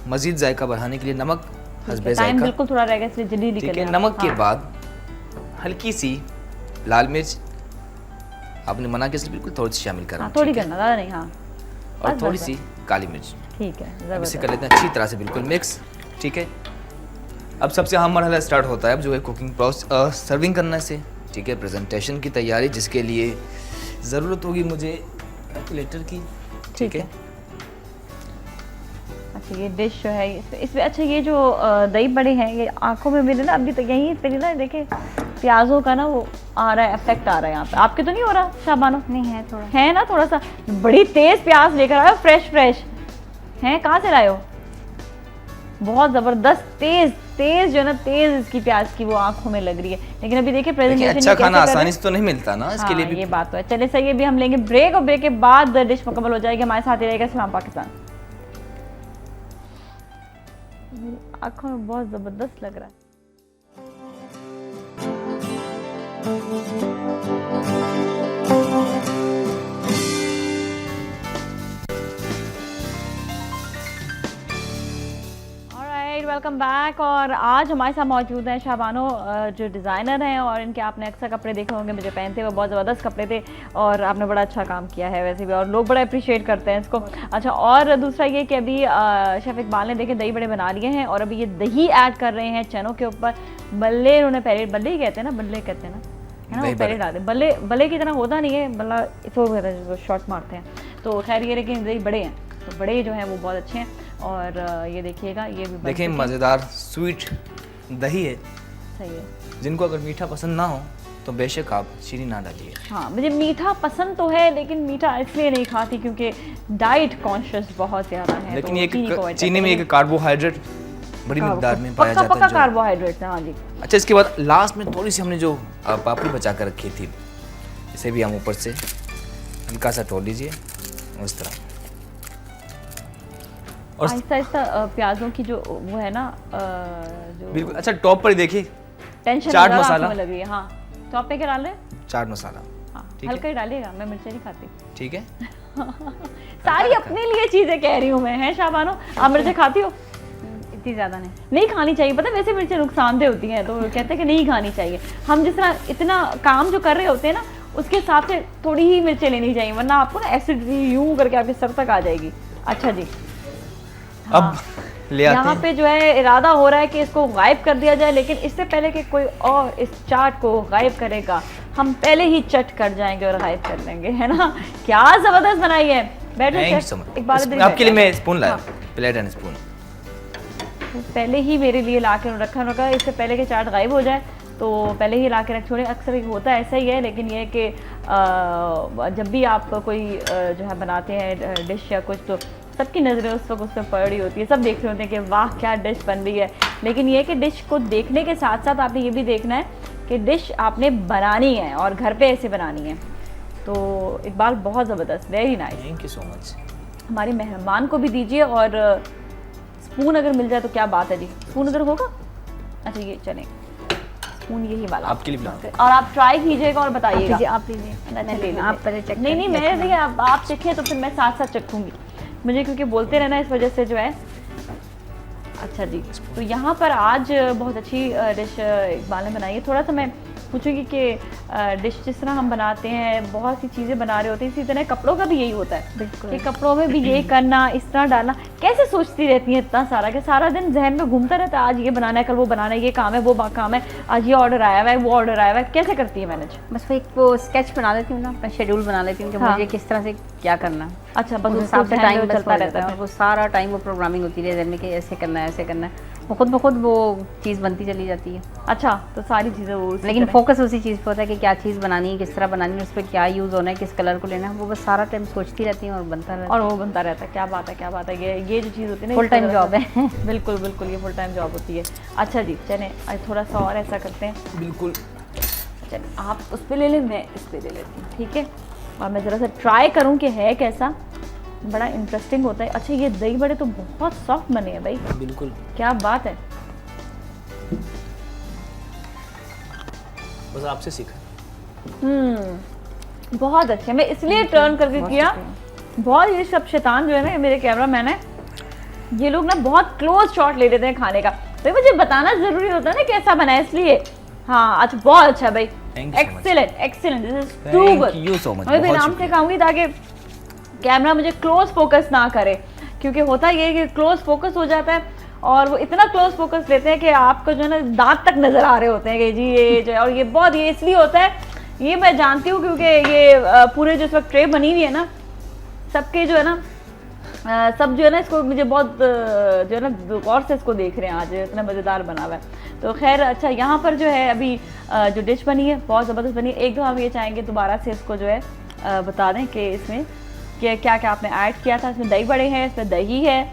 मज़ीद जायका बढ़ाने के लिए नमक हस्बे टाइम जायका। बिल्कुल थोड़ा रहेगा इसलिए जल्दी ठीक है, नमक के बाद हल्की सी लाल मिर्च, आपने मना किया बिल्कुल थोड़ी सी शामिल करना। थोड़ी करना, ज़्यादा नहीं। हाँ, और थोड़ी सी काली मिर्च। ठीक है, अब इसे कर लेते हैं अच्छी तरह से बिल्कुल मिक्स। ठीक है, अब सबसे अहम मरहला स्टार्ट होता है अब जो है कुकिंग प्रोसेस, सर्विंग करने से। ठीक है, प्रेजेंटेशन की तैयारी, जिसके लिए ज़रूरत होगी मुझे प्लेटर की। ठीक है, अच्छा ये डिश जो है इसमें अच्छा ये जो दही बड़े हैं ये आंखों में मेरे ना अभी तो यहीं पे ना देखे प्याजों का ना वो आ रहा है, इफेक्ट आ रहा है यहाँ पे। आपके तो नहीं हो रहा शाबानो? नहीं है, थोड़ा है ना, थोड़ा सा। बड़ी तेज प्याज लेकर आए हो, फ्रेश हैं, कहाँ से लाए हो? बहुत जबरदस्त तेज जो है ना, तेज इसकी प्याज की वो आंखों में लग रही है। लेकिन अभी देखिए प्रेजेंटेशन अच्छा खाना आसानी से तो नहीं मिलता ना, इसके लिए भी ये बात तो है। चलिए सही है, अभी हम लेंगे ब्रेक और ब्रेक के बाद डिश मुकम्मल हो जाएगी। हमारे साथ ही रहेगा सलाम पाकिस्तान। आंखों में बहुत जबरदस्त लग रहा है। Welcome back. और आज हमारे साथ मौजूद हैं शाबानो जो डिज़ाइनर हैं, और इनके आपने अक्सर कपड़े देखे होंगे मुझे पहनते हुए, बहुत ज़बरदस्त कपड़े थे और आपने बड़ा अच्छा काम किया है वैसे भी, और लोग बड़ा अप्रिशिएट करते हैं इसको। अच्छा, और दूसरा ये कि अभी शेफ़ इकबाल ने देखे दही बड़े बना लिए हैं और अभी ये दही ऐड कर रहे हैं चनों के ऊपर। बल्ले उन्होंने पहले, बल्ले ही कहते हैं ना, बल्ले कहते हैं ना, है ना, वो पहले डालते हैं। बल्ले की तरह होता नहीं है बल्ला, इसको कहते हैं जिसको शॉर्ट मारते हैं। तो खैर ये, लेकिन दही बड़े हैं तो बड़े जो हैं वो बहुत अच्छे हैं। और ये देखिएगा, ये भी देखिए मज़ेदार स्वीट दही है। सही है, जिनको अगर मीठा पसंद ना हो तो बेशक आप चीनी ना डालिए। हाँ, मुझे मीठा पसंद तो है, लेकिन मीठा इसलिए नहीं खाती क्योंकि डाइट कॉन्शियस बहुत ज़्यादा है। लेकिन ये चीनी में एक कार्बोहाइड्रेट बड़ी मिकदार में पाया जाता है, पक्का कार्बोहाइड्रेट है। हाँ जी। अच्छा, इसके बाद लास्ट में थोड़ी सी हमने जो पापड़ी बचा कर रखी थी, इसे भी हम ऊपर से हल्का सा तोड़ लीजिए उस तरह। और आहिस्ता आहिस्ता प्याजों की जो वो है ना जो बिल्कुल। अच्छा, टॉप पर देखिए टेंशन चाट मसाला लग रही है। हाँ, टॉप पे क्या डाल रहे हैं? चाट मसाला। हाँ, हल्का ही डालिएगा, मैं मिर्ची नहीं खाती। ठीक है। सारी अपने लिए चीजें कह रही हूँ मैं, है शाबानो? आप मिर्ची खाती हो? इतनी ज़्यादा नहीं खानी चाहिए। पता है वैसे मिर्ची नुकसानदेह होती हैं, तो कहते हैं कि नहीं खानी चाहिए। हम जिस तरह इतना काम जो कर रहे होते हैं ना, उसके हिसाब से थोड़ी ही मिर्चें लेनी चाहिए, वरना आपको ना एसिडिटी यूं करके आपके सर तक आ जाएगी। अच्छा जी, अब ले आते हैं। यहाँ पे जो है इरादा हो रहा है कि इसको गायब कर दिया जाए, लेकिन इससे पहले कि कोई और इस चाट को गायब करेगा, हम पहले ही चट कर जाएंगे और गायब कर लेंगे, है ना। क्या जबरदस्त बनाई है। बैठो, आपके लिए मैं स्पून लाया, प्लेट एंड स्पून पहले ही मेरे लिए ला के रखा, इससे पहले कि चाट गायब हो जाए तो पहले ही ला के रख छोड़े। अक्सर होता है ऐसा ही है, लेकिन ये कि जब भी आप कोई जो है बनाते हैं डिश या कुछ, तो सबकी नज़रें उस वक्त उस पर पड़ रही होती है, सब देख रहे होते हैं कि वाह क्या डिश बन रही है। लेकिन ये कि डिश को देखने के साथ साथ आपने ये भी देखना है कि डिश आपने बनानी है और घर पे ऐसे बनानी है। तो इकबाल बहुत ज़बरदस्त, very nice, thank you so much. हमारे मेहमान को भी दीजिए, और स्पून अगर मिल जाए तो क्या बात है जी। स्पून उधर होगा? अच्छा ये चने स्पून यही वाला आपके लिए बनाते हैं। और आप ट्राई कीजिएगा और बताइएगा। आप लीजिए, आप पहले चेक नहीं नहीं मैं देखिए आप चखें तो फिर मैं साथ साथ चखूंगी, मुझे क्योंकि बोलते रहना इस वजह से जो है। अच्छा जी, तो यहाँ पर आज बहुत अच्छी डिश इकबाल ने बनाई है। थोड़ा सा मैं पूछूंगी कि डिश जिस तरह हम बनाते हैं, बहुत सी चीज़ें बना रहे होते हैं, इसी तरह कपड़ों का भी यही होता है। बिल्कुल। कि कपड़ों में भी ये करना, इस तरह डालना, कैसे सोचती रहती हैं इतना सारा कि सारा दिन जहन में घूमता रहता है, आज ये बनाना है, कल वो बनाना है, ये काम है, वो काम है, आज ये ऑर्डर आया हुआ है, वो ऑर्डर आया हुआ है, कैसे करती है मैनेज? बस वो स्केच बना लेती हूँ ना, अपना शेड्यूल बना लेती हूँ कि मुझे किस तरह से क्या करना है। अच्छा, बस उस उस हिसाब से टाइम टाइम चलता रहता है। वो सारा टाइम वो प्रोग्रामिंग होती है जहन में कि ऐसे करना है, ऐसे करना है, वो खुद ब खुद वो चीज़ बनती चली जाती है। अच्छा, तो सारी चीज़ें वो लेकिन फोकस उसी चीज़ पे होता है कि क्या चीज़ बनानी है, किस तरह बनानी है, उस पर क्या यूज़ होना है, किस कलर को लेना है, वो बस सारा टाइम सोचती रहती हैं और बनता रहता है। और वो बनता रहता है। क्या बात है, क्या बात है। ये जो चीज़ होती है ना, फुल टाइम जॉब है। बिल्कुल बिल्कुल, ये फुल टाइम जॉब होती है। अच्छा जी, चले थोड़ा सा और ऐसा करते हैं। बिल्कुल। चलिए आप उस पर ले लें, मैं इस पर ले लेती हूँ, ठीक है। और मैं ज़रा सा ट्राई करूँ कि है कैसा, बड़ा इंटरेस्टिंग होता है। अच्छा, ये दही बड़े तो बहुत सॉफ्ट बने हैं भाई। बिल्कुल, क्या बात है। बस आपसे सीखा। बहुत अच्छे। मैं इसलिए टर्न करके किया, बहुत ये सब शैतान जो है ना, मेरे कैमरा मैन है, ये लोग ना बहुत क्लोज शॉट ले लेते हैं खाने का, तो मुझे बताना जरूरी होता है ना कैसा बना है, इसलिए। हाँ अच्छा, बहुत अच्छा भाई, excellent excellent, this is too good. Thank you so much. मैं आराम से खाऊंगी ताकि कैमरा मुझे क्लोज फोकस ना करे, क्योंकि होता ये है कि क्लोज फोकस हो जाता है और वो इतना क्लोज फोकस लेते हैं कि आपको जो है ना दांत तक नजर आ रहे होते हैं कि जी ये जो है। और ये बहुत ये इसलिए होता है, ये मैं जानती हूँ क्योंकि ये पूरे जो इस वक्त ट्रे बनी हुई है ना, सबके जो है ना सब जो है ना इसको मुझे बहुत जो है ना गौर से इसको देख रहे हैं, आज इतना मज़ेदार बना हुआ है। तो खैर अच्छा, यहाँ पर जो है अभी जो डिश बनी है बहुत ज़बरदस्त बनी है। एक दो हम ये चाहेंगे दोबारा से इसको जो है बता दें कि इसमें क्या क्या आपने ऐड किया था। इसमें दही बड़े हैं, इसमें दही है,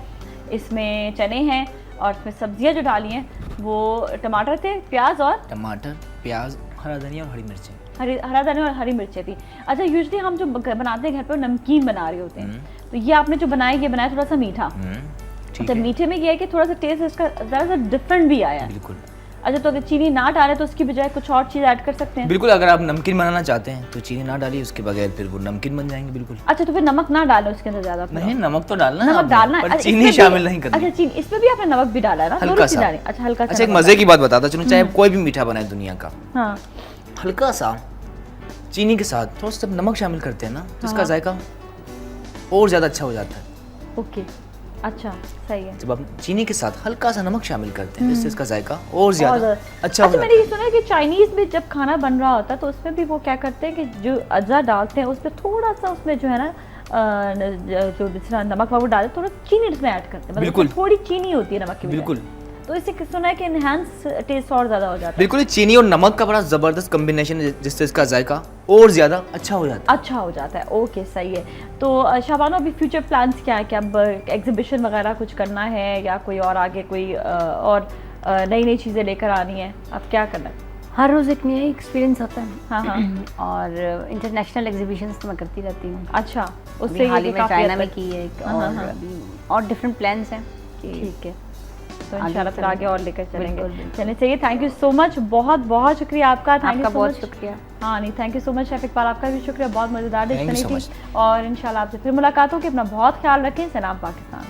इसमें चने हैं, और इसमें सब्जियां जो डाली हैं वो टमाटर थे, प्याज और टमाटर, प्याज, हरा धनिया और हरी मिर्चें। हरा धनिया और हरी मिर्चें थी। अच्छा, यूजुअली हम जो बनाते हैं घर पे नमकीन बना रहे होते हैं, तो ये आपने जो बनाया, ये बनाया थोड़ा सा मीठा। अच्छा, मीठे में ये है कि थोड़ा सा टेस्ट इसका ज़रा सा डिफरेंट भी आया है। बिल्कुल। अच्छा, तो अगर चीनी ना डालें तो उसकी बजाय कुछ और चीज़ ऐड कर सकते हैं? बिल्कुल, अगर आप नमकीन बनाना चाहते हैं तो चीनी ना डालिए, उसके बगैर फिर वो नमकीन बन जाएंगे। बिल्कुल। अच्छा, तो फिर नमक ना डालें उसके अंदर ज़्यादा? नहीं, नमक तो डालना है, नमक डालना है, पर चीनी शामिल नहीं करनी। अच्छा, चीनी इसमें भी आपने नमक भी डाला है ना? हल्का सा। अच्छा, हल्का सा। अच्छा, एक मजे की बात बताता चलूं, चाहे कोई भी मीठा बनाए दुनिया का, हाँ, हल्का सा चीनी के साथ थोड़ा सा नमक शामिल करते हैं ना, तो इसका जायका और ज्यादा अच्छा हो जाता है। ओके, अच्छा, सही है। जब आप चीनी के साथ हल्का सा नमक शामिल करते हैं, इससे इसका जायका और ज्यादा अच्छा हो जाता है। मैंने ये सुना है कि चाइनीज में जब खाना बन रहा होता है तो उसमें भी वो क्या करते हैं कि जो अज्जा डालते हैं उसमें थोड़ा सा, उसमें जो है ना जो दूसरा नमक वो डालते, थोड़ा चीनी इसमें ऐड करते हैं। बिल्कुल, थोड़ी चीनी होती है नमक की। बिल्कुल। तो इससे सुना है कि इनहैंस टेस्ट और ज्यादा हो जाता है। बिल्कुल, चीनी और नमक का बड़ा जबरदस्त कॉम्बिनेशन है, जिससे इसका जायका और ज्यादा अच्छा हो जाता है। अच्छा हो जाता है। ओके, सही है। तो शाबानो, अभी फ्यूचर प्लान्स क्या है? क्या अब एग्जीबिशन वगैरह कुछ करना है या कोई और आगे कोई और नई नई चीज़ें लेकर आनी है? अब क्या करना है? हर रोज़ एक नया एक्सपीरियंस होता है। हाँ हाँ। और इंटरनेशनल एग्जीबिशंस तो मैं करती रहती हूँ। अच्छा, उससे हाल ही में काफी चाइना हद में तक- की है एक, हाँ, हाँ, हाँ। और डिफरेंट प्लान्स हैं। ठीक है, तो आगे इंशाल्लाह फिर चलेंगे। आगे और लेकर चलेंगे। बिल्कुल, बिल्कुल। चलिए, चाहिए। थैंक यू सो मच, बहुत बहुत शुक्रिया आपका। थैंक यू आपका सो बहुत मच। शुक्रिया। हाँ नहीं, thank you so much chef Iqbal, आपका भी शुक्रिया। बहुत मज़ेदार डिश Thank you बनी so थी और इंशाल्लाह आपसे फिर मुलाकात होगी। अपना बहुत ख्याल रखें। सलाम पाकिस्तान।